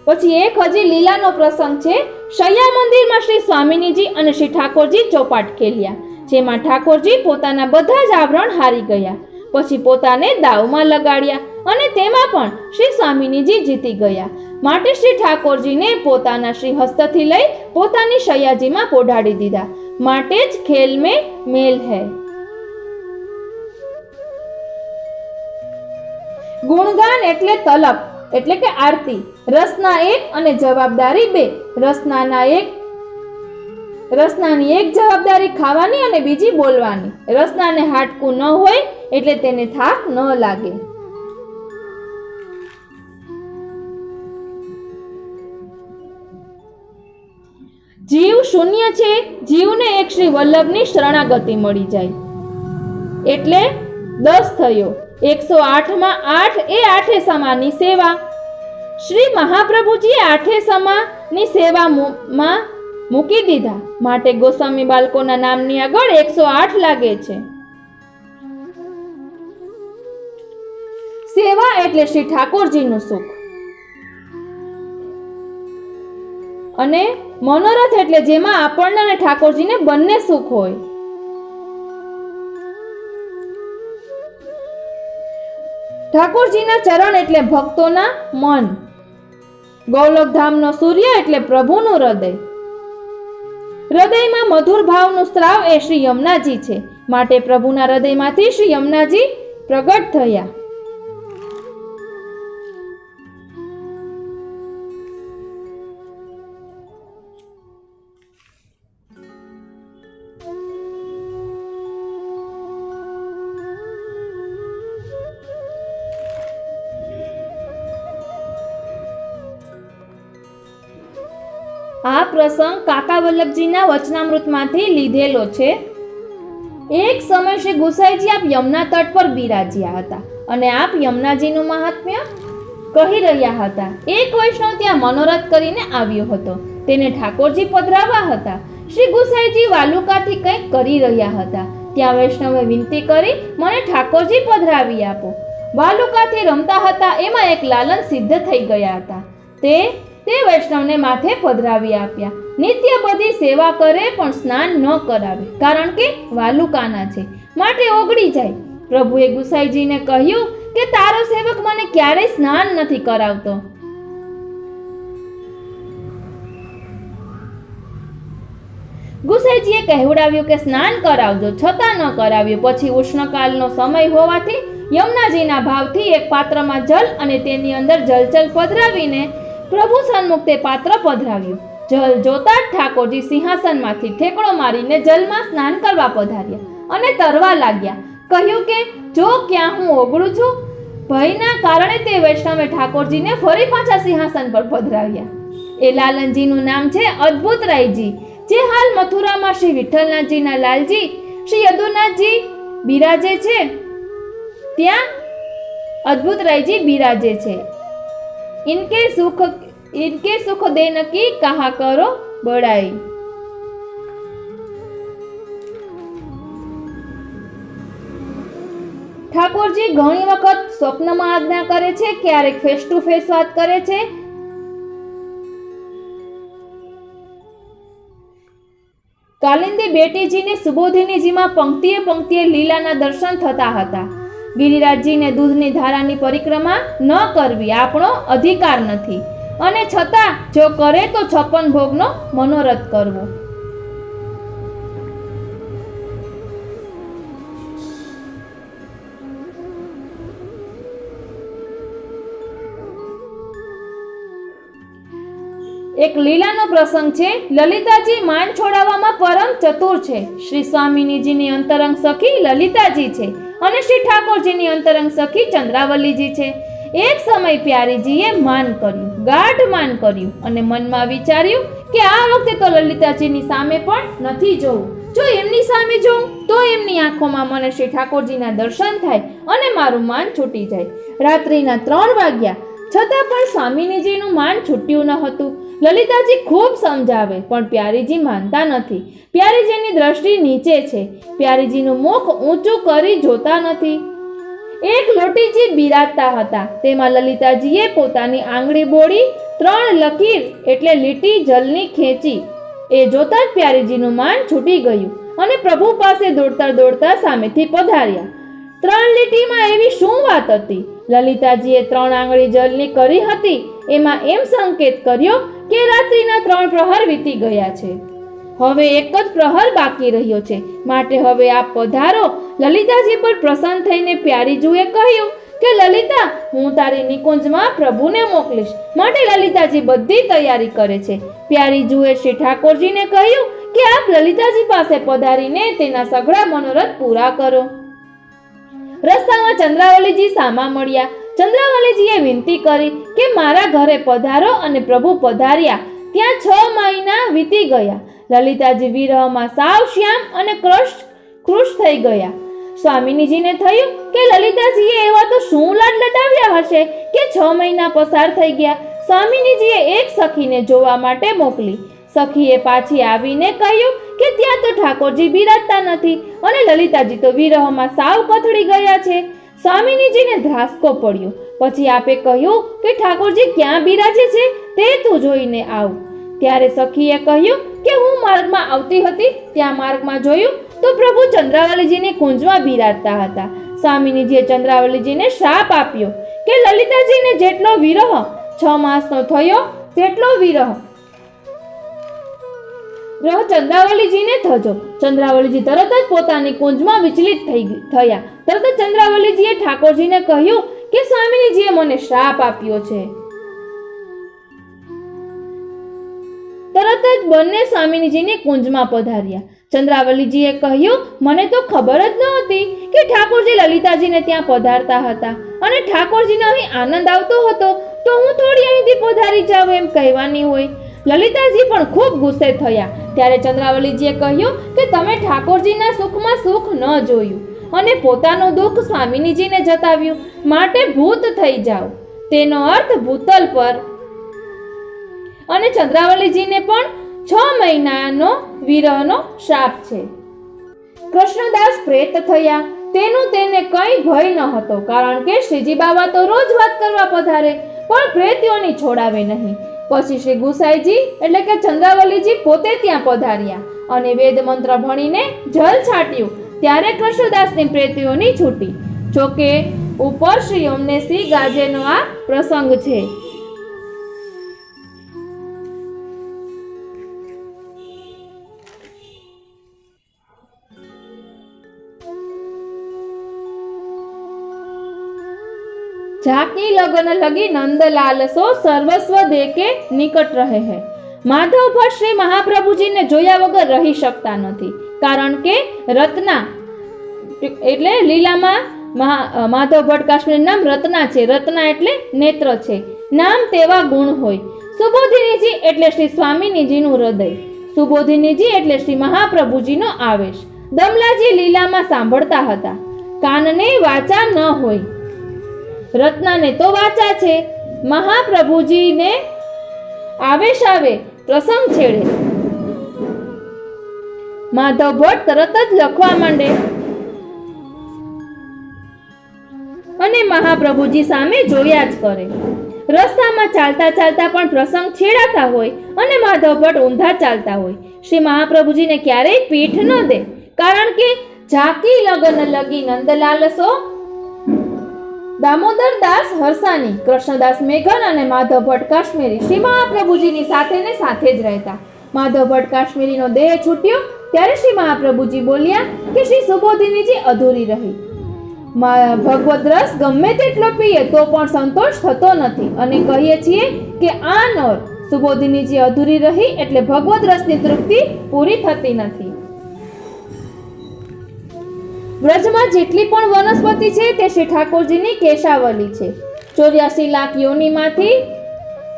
પછી એક હજી લીલાનો પ્રસંગ છે. શૈયા મંદિરમાં શ્રી સ્વામિનીજી અને શ્રી ઠાકોરજી ચોપાટ ખેલ્યા, જેમાં ઠાકોરજી પોતાના બધા જ આભરણ હારી ગયા. પછી પોતાને દાવમાં લગાડ્યા, અને તેમાં પણ શ્રી સ્વામિનીજી જીતી ગયા. માટે શ્રી ઠાકોરજીને પોતાના શ્રી હસ્તથી લઈ પોતાની શૈયાજીમાં પોઢાડી દીધા. માટે જ ખેલ મેં મેલ હૈ. ગુણગાન એટલે તલબ, એટલે કે આરતી. રસના એક અને જવાબદારી બે. રસનાની એક જવાબદારી ખાવાની અને બીજી બોલવાની. રસનાને હાડકું ન હોય એટલે તેને થાક ન લાગે. જીવ શૂન્ય છે, જીવને એક શ્રી વલ્લભની શરણાગતિ મળી જાય એટલે 10 થયો. 108માં 8 એ આઠે સમાની સેવા. શ્રી મહાપ્રભુજીએ આઠે સમાની સેવામાં મૂકી દીધા, માટે ગોસ્વામી બાળકોના નામની આગળ 108 લાગે છે. સેવા એટલે શ્રી ઠાકોરજીનું સુખ, અને મનોરથ એટલે જેમાં આપણને અને ઠાકોરજીને બંને સુખ હોય. ઠાકોરજીના ચરણ એટલે ભક્તોના મન. ગૌલોકધામનો સૂર્ય એટલે પ્રભુનું હૃદય. હૃદયમાં મધુર ભાવનું સ્ત્રાવ એ શ્રી યમુનાજી છે, માટે પ્રભુના હૃદયમાંથી શ્રી યમુનાજી પ્રગટ થયા. આ પ્રસંગ કાકા વલ્લભજીના વચનામૃતમાંથી લીધેલો છે. એક સમય શ્રી ગુસાઈજી આપ યમુના તટ પર બિરાજ્યા હતા, અને આપ યમુનાજીનું મહાત્મ્ય કહી રહ્યા હતા. એક વૈષ્ણવ ત્યાં મનોરથ કરીને આવ્યો હતો, તેને ઠાકોરજી પધરાવવા હતા. શ્રી ગુસાઈજી વાલુકાથી કંઈક કરી રહ્યા હતા. ત્યાં વૈષ્ણવે વિનંતી કરી, મને ઠાકોરજી પધરાવી આપો. વાલુકાથી રમતા હતા એમાં એક લાલન સિદ્ધ થઈ ગયા હતા. તે વૈષ્ણવને માથે પધરાવી આપ્યા. નિત્ય બધી સેવા કરે પણ સ્નાન ન કરાવે, કારણ કે વાલુકાના છે, માટે ઓગળી જાય. પ્રભુએ ગુસાઈજીને કહ્યું કે તારો સેવક મને ક્યારેય સ્નાન નથી કરાવતો. ગુસાઈજીએ કહેવડાવ્યું કે સ્નાન કરાવજો, છતાં ન કરાવ્યું. પછી ઉષ્ણકાલનો સમય હોવાથી યમુનાજીના ભાવથી એક પાત્રમાં જલ અને તેની અંદર જલચલ પધરાવીને પ્રભુ સન્મુખ તે પાત્ર પધરાવ્યું. જલ જોતા જ ઠાકોરજી સિંહાસનમાંથી ઠેકડો મારીને જલમાં સ્નાન કરવા પધાર્યા અને તરવા લાગ્યા. કહ્યું કે જો ક્યાં હું ઓગળું છું. ભયના કારણે તે વૈષ્ણવે ઠાકોરજીને ફરી પાછા સિંહાસન પર પધરાવ્યા. એ લાલનજીનું નામ છે અદ્ભુતરાયજી, જે હાલ મથુરામાં શ્રી વિઠ્ઠલનાથજીના લાલજી શ્રી યદુનાથજી બિરાજે છે. ત્યાં અદ્ભુતરાયજી બિરાજે છે. इनके इनके सुख देन की कहा करो बड़ाई। ઠાકોરજી ઘણી વખત સ્વપ્નમાં આજ્ઞા કરે છે, ક્યારેક ફેસ ટુ ફેસ વાત કરે છે. કાલિંદી બેટીજીને સુબોધિનીજીમાં પંક્તિએ પંક્તિએ લીલાના દર્શન થતા હતા. ગિરિરાજજીને દૂધની ધારાની પરિક્રમા ન કરવી આપણો અધિકાર નથી, અને છતાં જો કરે તો 56 ભોગનો મનોરથ કરવો. એક લીલાનો પ્રસંગ છે. લલિતાજી માન છોડાવવામાં પરમ ચતુર છે. શ્રી સ્વામિનીજીની અંતરંગ સખી લલિતાજી છે અને શ્રી ઠાકોરજીની અંતરંગ સખી ચંદ્રાવલીજી છે. એક સમય પ્યારીજીએ માન કર્યું, ગાઢ માન કર્યું અને મનમાં વિચાર્યું કે આ વખતે તો લલિતાજીની સામે પણ નથી જોવું. જો એમની સામે જોઉં તો એમની આંખોમાં મને શ્રી ઠાકોરજીના દર્શન થાય અને મારું માન છૂટી જાય. રાત્રિના 3 વાગ્યા છતાં પણ સ્વામિનીજીનું માન છૂટ્યું ન હતું. લલિતાજી ખૂબ સમજાવે પણ પ્યારીજી માનતા નથી. પ્યારીજીની દ્રષ્ટિ નીચે છે. પ્યારીજીનું મુખ ઊંચું કરી જોતા નથી. એક લોટીજી બિરાજતા હતા, તેમાં લલિતાજીએ પોતાની આંગળી બોળી 3 લકીર એટલે લીટી જલની ખેંચી. એ જોતા જ પ્યારીજીનું માન છૂટી ગયું અને પ્રભુ પાસે દોડતા દોડતા સામેથી પધાર્યા. 3 લીટીમાં એવી શું વાત હતી? લલિતાજીએ 3 આંગળી જલની કરી હતી. એમાં એમ સંકેત કર્યો કે રાત્રિના 3 પ્રહર વીતી ગયા છે. હવે એક જ પ્રહર બાકી રહ્યો છે, માટે હવે આપ પધારો. લલિતાજી પર પ્રસન્ન થઈને પ્યારીજુએ કહ્યું કે લલિતા, હું તારી નિકુંજમાં પ્રભુને મોકલીશ, માટે લલિતાજી બધી તૈયારી કરે છે. પ્યારીજુએ શ્રી ઠાકોરજીને કહ્યું કે આપ લલિતાજી પાસે પધારીને તેના સઘળા મનોરથ પૂરા કરો. રસ્તામાં ચંદ્રાવલીજી સામા મળ્યા. ચંદ્રાવલીજીએ વિનંતી કરી કે મારા ઘરે પધારો, અને પ્રભુ પધાર્યા. ત્યાં 6 મહિના વીતી ગયા. લલિતાજી વિરહમાં સાવ શ્યામ અને કૃશ થઈ ગયા. સ્વામિનીજીને થયું કે લલિતાજીએ એવા તો શું લાડ લડાવ્યા હશે કે 6 મહિના પસાર થઈ ગયા. સ્વામિનીજીએ એક સખીને જોવા માટે મોકલી. સખીએ પાછી આવીને કહ્યું કે ત્યાં તો ઠાકોરજી બિરાજતા નથી અને લલિતાજી તો વિરહમાં સાવ કથળી ગયા છે. સ્વામિનીજીને ધ્રાસકો પડ્યો. પછી આપે કહ્યું કે ઠાકોરજી ક્યાં બિરાજે છે તે તું જોઈને આવ. ત્યારે સખીએ કહ્યું કે હું માર્ગમાં આવતી હતી, ત્યાં માર્ગમાં જોયું તો પ્રભુ ચંદ્રાવલીજીની કુંજમાં બિરાજતા હતા. સ્વામિનીજીએ ચંદ્રાવલીજીને શ્રાપ આપ્યો કે લલિતાજીને જેટલો વિરહ 6 માસનો થયો તેટલો વિરહ ચંદ્રાવલીજીને થજો. ચંદ્રાવલીજી તરત જ પોતાની કુંજમાં વિચલિત થયા. તરત જ ચંદ્રાવલીજીએ ઠાકોરજીને કહ્યું કે સ્વામિનીજીએ મને શ્રાપ આપ્યો છે. તરત જ બંને સ્વામિનીજીની કુંજમાં પધાર્યા. ચંદ્રાવલીજીએ કહ્યું, મને તો ખબર જ નહોતી કે ઠાકોરજી લલિતાજીને ત્યાં પધારતા હતા, અને ઠાકોરજીને અહીં આનંદ આવતો હતો તો હું થોડી અહીંથી પધારી જાઉં એમ કહેવાની હોય. લલિતાજી પણ ખૂબ ગુસ્સે થયા. ત્યારે ચંદ્રાવલીજીએ કહ્યું કે તમે ઠાકોરજીના સુખમાં સુખ ન જોયું અને પોતાનું દુઃખ સ્વામિનીજીને જતાવ્યું, માટે ભૂત થઈ જાઓ. તેનો અર્થ ભૂતલ પર. અને ચંદ્રાવલીજીને પણ 6 મહિનાનો વિરહનો શ્રાપ છે. કૃષ્ણદાસ પ્રેત થયા. તેનું તેને કંઈ ભય ન હતો, કારણ કે શ્રીજી બાબા તો રોજ વાત કરવા પધારે, પણ પ્રેતીઓની છોડાવે નહીં. પછી શ્રી ગુસાઈજી એટલે કે ચંદ્રાવલીજી પોતે ત્યાં પધાર્યા અને વેદ મંત્ર ભણીને જલ છાટ્યું. ત્યારે કૃષ્ણદાસની પ્રેતીઓની છૂટી. જોકે ઉપર શ્રી ઓમને શ્રી ગાજેનો આ પ્રસંગ છે. झाकी लगन लगी नंदलाल सो सर्वस्व दे के निकट रहे है. माधव भट्ट श्री महाप्रभुजी ने जोया वगर रही सकता नहीं, कारण के रत्ना એટલે લીલામાં માધવ ભટ્ટ કાશ્મીર નામ રત્ના છે. રત્ના એટલે નેત્ર છે. નામ તેવા ગુણ હોય. સુબોધિનીજી એટલે શ્રી સ્વામિનીજીનું હૃદય. સુબોધિનીજી એટલે શ્રી મહાપ્રભુજીનો આવેશ. દમલાજી લીલામાં સાંભળતા હતા. કાનને વાચા ન હોય. રત્નાને તો વાચા છે. મહાપ્રભુજીને આવેશ આવે, પ્રસંગ છેડે. માધવ ભટ્ટ તરત જ લખવા માંડે અને મહાપ્રભુજી સામે જોયા જ કરે. રસ્તામાં ચાલતા ચાલતા પણ પ્રસંગ છેડાતા હોય અને માધવ ભટ્ટ ઊંધા ચાલતા હોય. શ્રી મહાપ્રભુજીને ક્યારેય પીઠ ન દે, કારણ કે ઝાકી લગન લગી નંદલાલ સો દામોદર દાસ હરસાની, કૃષ્ણદાસ મેઘન અને માધવ ભટ્ટ કાશ્મીરી શ્રી મહાપ્રભુજીની સાથે ને સાથે જ રહેતા. માધવ ભટ્ટ કાશ્મીરીનો દેહ છૂટ્યો ત્યારે શ્રી મહાપ્રભુજી બોલ્યા કે શ્રી સુબોધિનીજી અધૂરી રહી. ભગવદ રસ ગમે તેટલો પીએ તો પણ સંતોષ થતો નથી અને કહીએ છીએ કે આ નોર સુબોધિનીજી અધૂરી રહી એટલે ભગવદ રસની તૃપ્તિ પૂરી થતી નથી. વ્રજમાં જેટલી પણ વનસ્પતિ છે તે શ્રી ઠાકોરજીની કેશાવલી છે. 84 લાખ યોનીમાંથી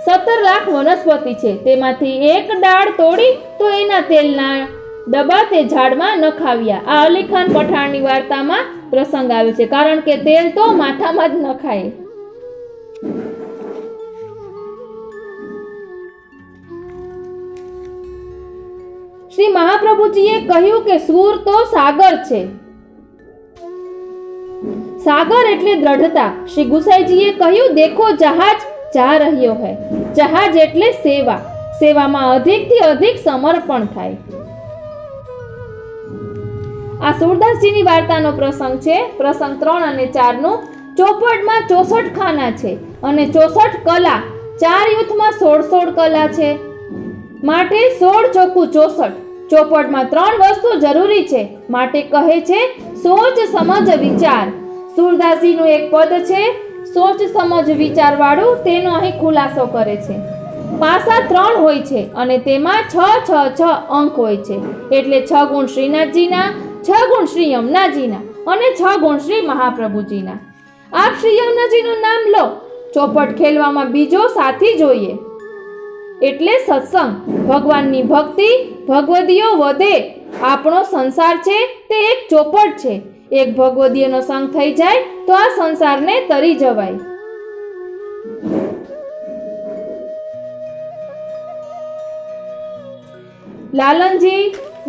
17 લાખ વનસ્પતિ છે. તેમાંથી એક ડાળ તોડી તો એના તેલના ડબ્બા તે ઝાડમાં નખાવ્યા. આ અલીખાન પઠાણની વાર્તામાં પ્રસંગ આવે છે, કારણ કે તેલ તો માથામાં જ નખાય. શ્રી મહાપ્રભુજીએ કહ્યું કે સૂર તો સાગર છે. સાગર એટલે દ્રઢતા. શ્રી ગુસાઈજીએ કહ્યું દેખો જહાજ જા રહ્યો હૈ. જહાજ એટલે સેવા. સેવામાં અધિકથી અધિક સમર્પણ થાય. આ સુરદાસજીની વાર્તાનો પ્રસંગ છે. પ્રસંગ 3 અને 4 નું. ચોપડમાં 64 ખાના છે અને 64 કલા. 4 યુથમાં 16 કલા છે, માટે 16 ચોખ્ખું 64. ચોપડમાં 3 વસ્તુ જરૂરી છે, માટે કહે છે સોચ સમજ વિચાર. સુરદાસજીનું એક પદ છે સોચ સમજ વિચાર વાળું, તેનો અહીં ખુલાસો કરે છે. પાસા 3 હોય છે અને તેમાં 6 6 6 અંક હોય છે, એટલે 6 ગુણ શ્રીનાથજીના, 6 ગુણ શ્રી યમુનાજીના અને 6 ગુણ શ્રી મહાપ્રભુજીના. આપ શ્રી યમુનાજીનું નામ લો, ચોપટ ખેલવામાં બીજો સાથી જોઈએ, એટલે સત્સંગ. ભગવાનની ભક્તિ, ભગવદીયો વધે. આપણો સંસાર છે તે એક ચોપટ છે. એક ભગવદીયનો સંગ થઈ જાય તો આ સંસારને તરી જવાય. લાલનજી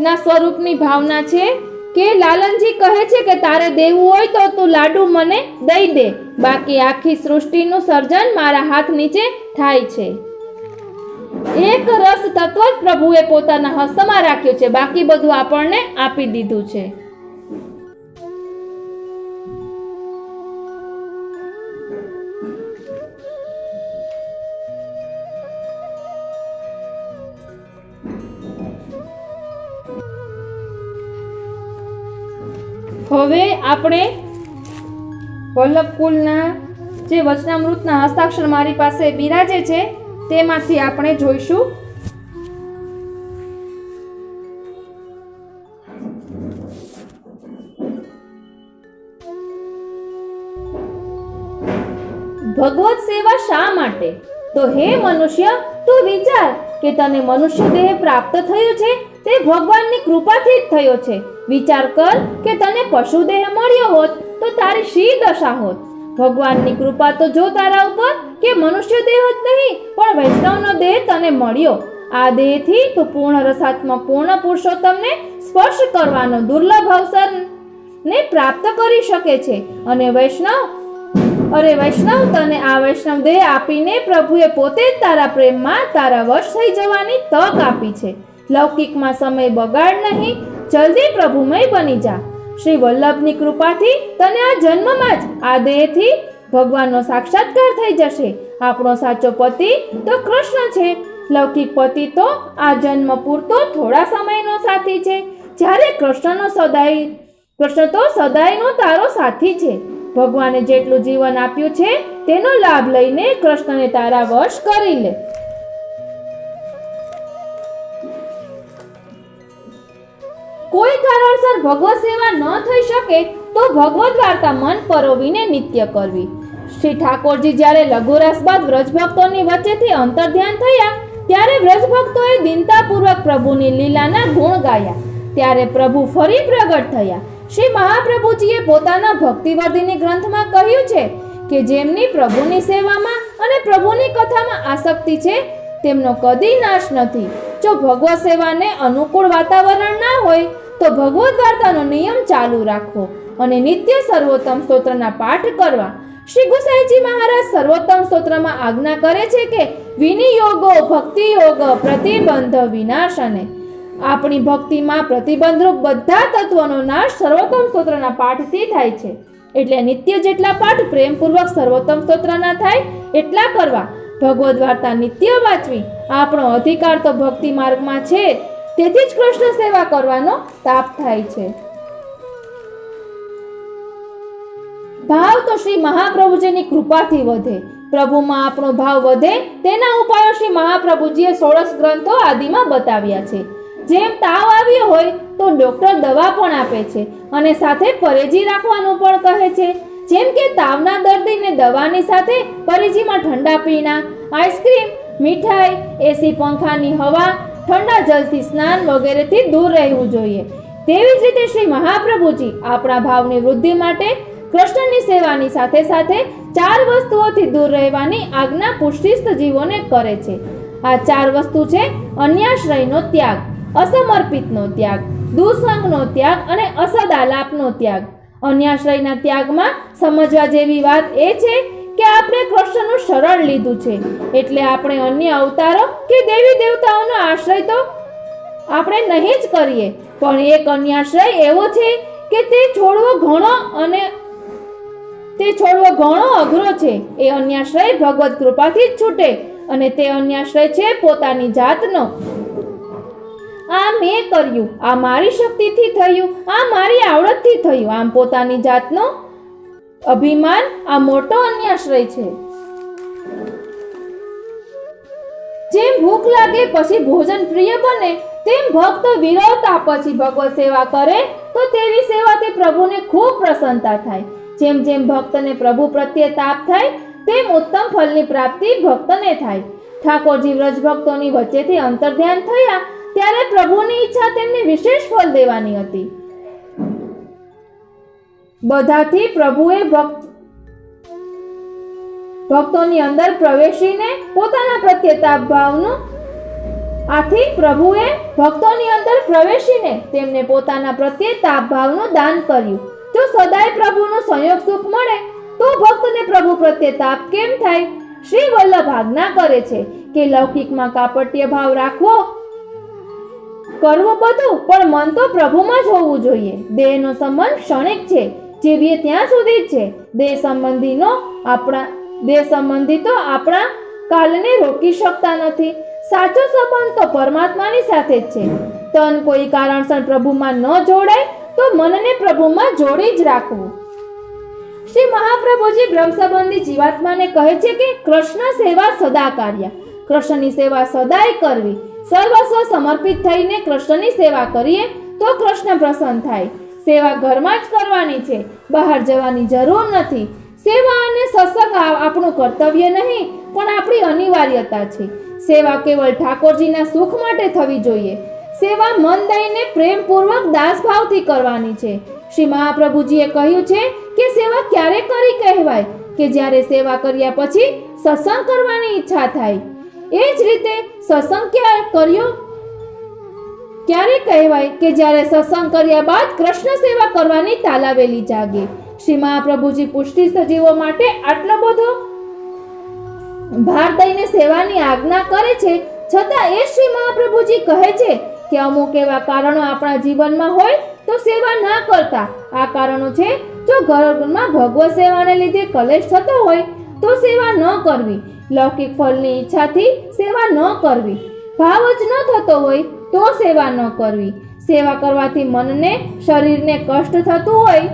ના સ્વરૂપની ભાવના છે કે લાલનજી કહે છે કે તારે દેવું હોય તો તું લાડુ મને દઈ દે, બાકી આખી સૃષ્ટિનું સર્જન મારા હાથ નીચે થાય છે. એક રસ તત્વ જ પ્રભુએ પોતાના હસ્તમાં રાખ્યું છે, બાકી બધું આપણને આપી દીધું છે. હવે આપણે વલ્લભકુલના જે વચનામૃતના હસ્તાક્ષર મારી પાસે બિરાજે છે તેમાંથી આપણે જોઈશું. ભગવત સેવા શા માટે? તો હે મનુષ્ય, તું વિચાર કે તને મનુષ્ય દેહ પ્રાપ્ત થયો છે તે ભગવાનની કૃપાથી જ થયો છે. વિચાર કર કે તને પશુ દેહ મળ્યો હોત તો તારી શી દશા હોત. ભગવાનની કૃપા તો જો તારા ઉપર કે મનુષ્ય દેહ જ નહીં પણ વૈષ્ણવનો દેહ તને મળ્યો. આ દેહથી તું પૂર્ણ રસાત્મક પૂર્ણ પુરુષોત્તમને સ્પર્શ કરવાનો દુર્લભ અવસર ને પ્રાપ્ત કરી શકે છે. અને વૈષ્ણવ તને આ વૈષ્ણવ દેહ આપીને પ્રભુએ પોતે જ તારા પ્રેમમાં તારા વશ થઈ જવાની તક આપી છે. લૌકિકમાં સમય બગાડ નહીં, જલ્દી પ્રભુમય બની જા. શ્રી વલ્લભની કૃપાથી તને આ જન્મમાં જ આ દેહથી ભગવાનનો સાક્ષાત્કાર થઈ જશે. આપણો સાચો પતિ તો કૃષ્ણ છે. લૌકિક પતિ તો આ જન્મ પૂરતો થોડા સમયનો સાથી છે, જ્યારે કૃષ્ણ તો સદાયનો તારો સાથી છે. ભગવાને જેટલું જીવન આપ્યું છે તેનો લાભ લઈને કૃષ્ણને તારા વશ કરી લે. કોઈ કારણસર ભગવત સેવા ન થઈ શકે તો ભગવત વાર્તા મન પરોવીને નિત્ય કરવી. શ્રી ઠાકોરજી જ્યારે લઘુરાસ બાદ વ્રજભક્તોની વચ્ચેથી અંતર્ધ્યાન થયા ત્યારે વ્રજભક્તોએ દીનતાપૂર્વક પ્રભુની લીલાના ગુણ ગાયા. ત્યારે પ્રભુ ફરી પ્રગટ થયા. શ્રી મહાપ્રભુજીએ પોતાના ભક્તિવર્ધિની ગ્રંથમાં કહ્યું છે કે જેમની પ્રભુની સેવામાં અને પ્રભુની કથામાં આસક્તિ છે તેમનો કદી નાશ નથી. જો ભગવત સેવાને અનુકૂળ વાતાવરણ ના હોય તો ભગવત વાર્તાનો નિયમ ચાલુ રાખવો અને નિત્ય સર્વોત્તમ સ્તોત્રના પાઠ કરવા. શ્રી ગુસાઈજી મહારાજ સર્વોત્તમ સ્તોત્રમાં આજ્ઞા કરે છે કે વિનિયોગો ભક્તિ યોગ પ્રતિબંધ વિનાશને. આપણી ભક્તિમાં પ્રતિબંધરૂપ બધા તત્વોનો નાશ સર્વોત્તમ સ્તોત્રના પાઠથી થાય છે. એટલે નિત્ય જેટલા પાઠ પ્રેમપૂર્વક સર્વોત્તમ સ્તોત્રના થાય એટલા કરવા. ભગવદ વાર્તા નિત્ય વાંચવી આપણો અધિકાર તો ભક્તિ માર્ગમાં છે, તેથી જ કૃષ્ણ સેવા કરવાનો તાપ થાય છે. ભાવ તો શ્રી મહાપ્રભુજીની કૃપાથી વધે. પ્રભુમાં આપણો ભાવ વધે તેના ઉપાયો શ્રી મહાપ્રભુજીએ 16 ગ્રંથો આદિમાં બતાવ્યા છે. જેમ તાવ આવ્યો હોય તો ડોક્ટર દવા પણ આપે છે અને સાથે પરેજી રાખવાનું પણ કહે છે. જેમ કે તાવના દર્દીને દવાની સાથે પરેજીમાં ઠંડા પીણા, આઈસ્ક્રીમ, મીઠાઈ, એસી પંખાની હવા, ઠંડા જલથી સ્નાન વગેરેથી દૂર રહેવું જોઈએ. તેવી જ રીતે શ્રી મહાપ્રભુજી આપણા ભાવની વૃદ્ધિ માટે કૃષ્ણની સેવાની સાથે સાથે 4 વસ્તુઓથી દૂર રહેવાની આજ્ઞા પુષ્ટિસ્થ જીવોને કરે છે. આ 4 વસ્તુ છે અન્યાશ્રયનો ત્યાગ, અસમર્પિતનો ત્યાગ, દુસંગનો ત્યાગ અને અસદાલાપનો ત્યાગ. અન્યાશ્રયના ત્યાગમાં સમજવા જેવી વાત એ છે કે આપણે કૃષ્ણનું શરણ લીધું છે, એટલે આપણે અન્ય અવતારો કે દેવી દેવતાઓનો આશ્રય તો આપણે નહીં જ કરીએ. પણ એક અન્યાશ્રય એવો છે કે તે છોડવો ઘણો અઘરો છે. એ અન્યાશ્રય ભગવત કૃપાથી જ છૂટે અને તે અન્યાશ્રય છે પોતાની જાતનો. આ મેં કર્યું, આ મારી શક્તિથી થયું, આ મારી આવડતથી થયું, આમ પોતાની જાતનો અભિમાન આ મોટો અન્યાશ્રય છે. જેમ ભૂખ લાગે પછી ભોજન પ્રિય બને તેમ ભક્ત વિરહતા પછી ભગવત સેવા કરે તો તેવી સેવાથી પ્રભુને ખૂબ પ્રસન્નતા થાય. જેમ જેમ ભક્તને પ્રભુ પ્રત્યે તાપ થાય તેમ ઉત્તમ ફળની પ્રાપ્તિ ભક્તને થાય. ઠાકોરજી વ્રજ ભક્તોની વચ્ચેથી અંતર્ધ્યાન થયા ત્યારે પ્રભુની ઈચ્છા તેમને વિશેષ ફળ દેવાની હતી. બધાથી પ્રભુએ ભક્તોની અંદર પ્રવેશીને પોતાના પ્રત્યે તાપ ભાવનું આથી પ્રભુએ ભક્તોની અંદર પ્રવેશીને તેમને પોતાના પ્રત્યે તાપ ભાવનું દાન કર્યું. જો સદાય પ્રભુનો સંયોગ સુખ મળે તો ભક્તને પ્રભુ પ્રત્યે તાપ કેમ થાય? શ્રી વલ્લભ આજ્ઞા કરે છે કે લૌકિકમાં કાપટ્ય ભાવ રાખવો, કરવું બધું પણ મન તો પ્રભુમાં જ હોવું જોઈએ. દેહનો સંબંધ ક્ષણિક છે, જીવીએ ત્યાં સુધી જ છે. દેહ સંબંધી તો આપણા કાલને રોકી શકતા નથી. સાચો સંબંધ તો પરમાત્માની સાથે જ છે. તન કોઈ કારણસર પ્રભુમાં ન જોડાય તો મનને પ્રભુમાં જોડી જ રાખવું. શ્રી મહાપ્રભુજી બ્રહ્મ સંબંધી જીવાત્માને કહે છે કે કૃષ્ણ સેવા સદા કાર્ય. કૃષ્ણની સેવા સદાય કરવી. સર્વસ્વ સમર્પિત થઈને કૃષ્ણની સેવા કરીએ તો કૃષ્ણ પ્રસન્ન થાય. સેવા ઘરમાં જ કરવાની છે, બહાર જવાની જરૂર નથી. સેવા અને સત્સંગ આપણું કર્તવ્ય નહીં પણ આપણી અનિવાર્યતા છે. સેવા કેવળ ઠાકોરજીના સુખ માટે થવી જોઈએ. સેવા મન દઈને પ્રેમપૂર્વક દાસભાવથી કરવાની છે. શ્રી મહાપ્રભુજીએ કહ્યું છે કે સેવા ક્યારે કરી કહેવાય કે જ્યારે સેવા કર્યા પછી સત્સંગ કરવાની ઈચ્છા થાય. એ જ રીતે સત્સંગ ક્યારે કહેવાય કે જ્યારે સત્સંગ કર્યા બાદ કૃષ્ણ સેવા કરવાની તાલાવેલી જાગે. શ્રી મહાપ્રભુજી પુષ્ટિ સજીવો માટે આટલો બધો ભાર દઈને સેવાની આજ્ઞા કરે છે, છતાં એ શ્રી મહાપ્રભુજી કહે છે કે અમુક એવા કારણો આપણા જીવનમાં હોય તો સેવા ના કરતા. આ કારણો છે, જો ઘરમાં ભગવત સેવાને લીધે કલેશ થતો હોય તો સેવા ન કરવી, લૌકિક ફળની ઈચ્છાથી સેવા ન કરવી, ભાવ જ ન થતો હોય તો સેવા ન કરવી, સેવા કરવાથી મનને શરીરને કષ્ટ થતું હોય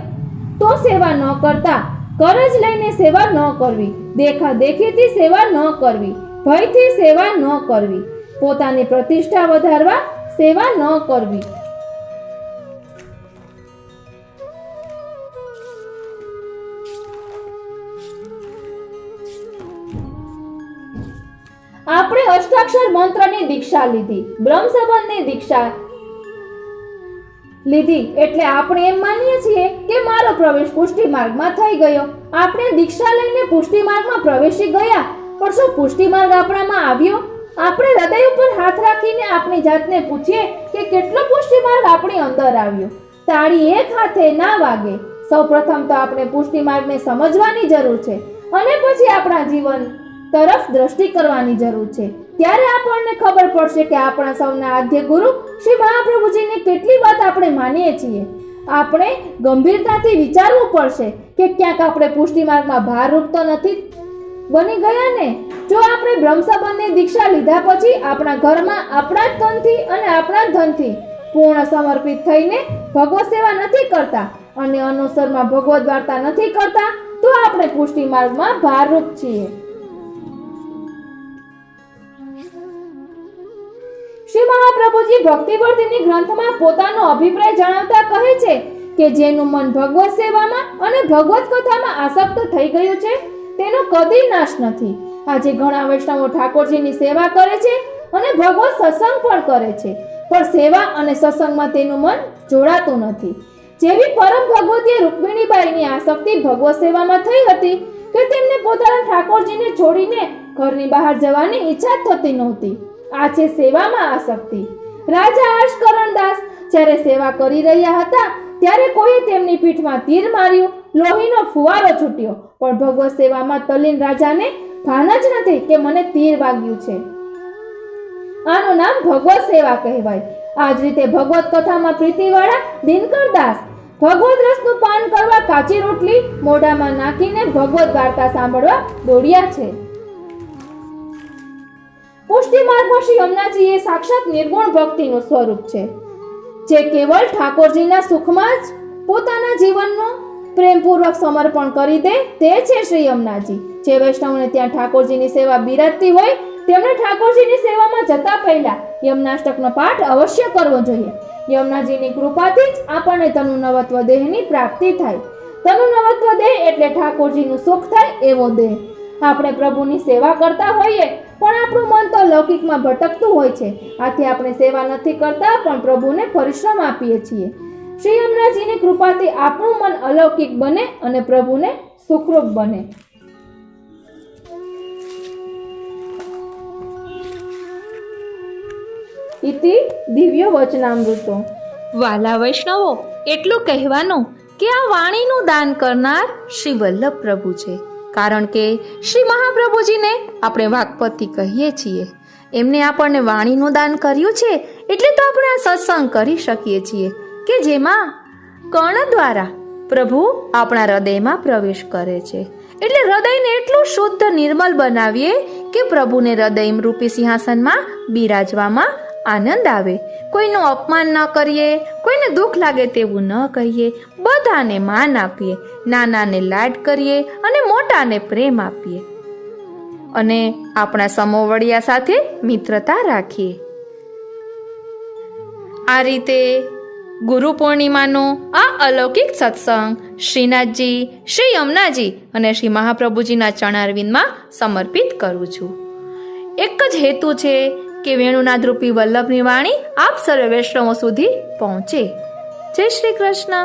તો સેવા ન કરતા, કરજ લઈને સેવા ન કરવી, દેખાદેખીથી સેવા ન કરવી, ભયથી સેવા ન કરવી, પોતાની પ્રતિષ્ઠા વધારવા સેવા ન કરવી. આપણે અષ્ટાક્ષર મંત્રની દીક્ષા લીધી, બ્રહ્મ સંબંધની દીક્ષા લીધી એટલે આપણે એમ માનીએ છીએ કે મારો પ્રવેશ પુષ્ટિ માર્ગમાં થઈ ગયો. આપણે દીક્ષા લઈને પુષ્ટિ માર્ગમાં પ્રવેશી ગયા, પણ શું પુષ્ટિ માર્ગ આપણામાં આવ્યો? આપણે હૃદય ઉપર હાથ રાખીને આપણી જાતને પૂછીએ કે કેટલો પુષ્ટિ માર્ગ આપણી અંદર આવ્યો. તાળી એક હાથે ના વાગે. સૌપ્રથમ તો આપણે પુષ્ટિ માર્ગને સમજવાની જરૂર છે અને પછી આપણા જીવન તરફ દ્રષ્ટિ કરવાની જરૂર છે. ત્યારે આપણને ખબર પડશે કે આપણા સૌના આદ્ય ગુરુ શ્રી મહાપ્રભુજીની કેટલી વાત આપણે માનીએ છીએ. આપણે ગંભીરતાથી વિચારવું પડશે કે ક્યાંક આપણે પુષ્ટિ માર્ગમાં ભારરૂપ તો નથી બની ગયા ને. જો આપણે બ્રહ્મ સંબંધની દીક્ષા લીધા પછી આપણા ઘરમાં આપણા જ તનથી અને આપણા ધનથી પૂર્ણ સમર્પિત થઈને ભગવત સેવા નથી કરતા અને અનુસરમાં ભગવત વાર્તા નથી કરતા તો આપણે પુષ્ટિ માર્ગમાં ભારરૂપ છીએ. શ્રી મહાપ્રભુજી ભક્તિવર્ધિની ગ્રંથમાં પોતાનો અભિપ્રાય જણાવતા કહે છે કે જેનું મન ભગવત સેવામાં અને ભગવત કથામાં આસક્ત થઈ ગયું છે તેનો કદી નાશ નથી. આજે ઘણા વૈષ્ણવો ઠાકોરજીની સેવા કરે છે અને ભગવત સત્સંગ પણ કરે છે, પણ સેવા અને સત્સંગમાં તેનું મન જોડાતું નથી. જેવી પરમ ભગવતીએ રૂકમિણીબાઈની આસક્તિ ભગવત સેવામાં થઈ હતી કે તેમને પોતાના ઠાકોરજીને છોડીને ઘરની બહાર જવાની ઈચ્છા થતી નહોતી. આ છે સેવામાં આસક્તિ. રાજા આશકરણદાસ જ્યારે સેવા કરી રહ્યા હતા ત્યારે કોઈએ તેમની પીઠમાં તીર માર્યું, લોહીનો ફુવારો છૂટ્યો, પણ ભગવત સેવામાં તલ્લીન રાજાને ભાન જ નથી કે મને તીર વાગ્યું છે. આનું નામ ભગવત સેવા કહેવાય. આ જ રીતે ભગવત કથામાં પ્રીતિવાળા દિનકરદાસ ભગવત રસનું પાન કરવા કાચી રોટલી મોઢામાં નાખીને ભગવત વાર્તા સાંભળવા દોડ્યા છે. પુષ્ટિ માર્ગમાં શ્રી યમુનાજી એ સાક્ષાત નિર્ગુણ ભક્તિનું સ્વરૂપ છે, જે કેવળ ઠાકોરજીના સુખમાં જ પોતાના જીવનનું પ્રેમપૂર્વક સમર્પણ કરી દે તે છે શ્રી યમુનાજી. જે વૈષ્ણવને ત્યાં ઠાકોરજીની સેવા બિરાજતી હોય તેમણે ઠાકોરજીની સેવામાં જતા પહેલા યમુનાષ્ટકનો પાઠ અવશ્ય કરવો જોઈએ. યમુનાજીની કૃપાથી જ આપણને તનુનવત્વ દેહની પ્રાપ્તિ થાય. તનુનવત્વ દેહ એટલે ઠાકોરજીનું સુખ થાય એવો દેહ. આપણે પ્રભુની સેવા કરતા હોઈએ પણ આપણું મન તો લૌકિકમાં ભટકતું હોય છે. આથી આપણે સેવા નથી કરતા પણ પ્રભુને પરિશ્રમ આપીએ છીએ. શ્રી યમુનાજીની કૃપાથી આપણું મન અલૌકિક બને અને પ્રભુને સુખરૂપ બને. ઇતિ દિવ્ય વચનામૃતો. વાલા વૈષ્ણવો, એટલું કહેવાનું કે આ વાણીનું દાન કરનાર શ્રી વલ્લભ પ્રભુ છે. કારણ કે શ્રી મહાપ્રભુજીને આપણે વાકપતિ કહીએ છીએ. એમને આપણને વાણીનું દાન કર્યું છે એટલે તો આપણે આ સત્સંગ કરી શકીએ છીએ કે જેમાં કર્ણ દ્વારા પ્રભુ આપણા હૃદયમાં પ્રવેશ કરે છે. એટલે હૃદયને એટલું શુદ્ધ નિર્મલ બનાવીએ કે પ્રભુને હૃદય રૂપી સિંહાસનમાં બિરાજવામાં આનંદ આવે. કોઈનું અપમાન ન કરીએ, કોઈને દુઃખ લાગે તેવું ન કહીએ, બધાને માન આપીએ, નાનાને લાડ કરીએ અને મોટાને પ્રેમ આપીએ અને આપણા સમોવડિયા સાથે મિત્રતા રાખીએ. આ રીતે ગુરુ પૂર્ણિમાનો આ અલૌકિક સત્સંગ શ્રીનાથજી, શ્રી યમુનાજી અને શ્રી મહાપ્રભુજીના ચરણારવિંદમાં સમર્પિત કરું છું. એક જ હેતુ છે કે વેણુનાદ રૂપી વલ્લભની વાણી આપ સર્વે વૈષ્ણવો સુધી પહોંચે. જય શ્રી કૃષ્ણ.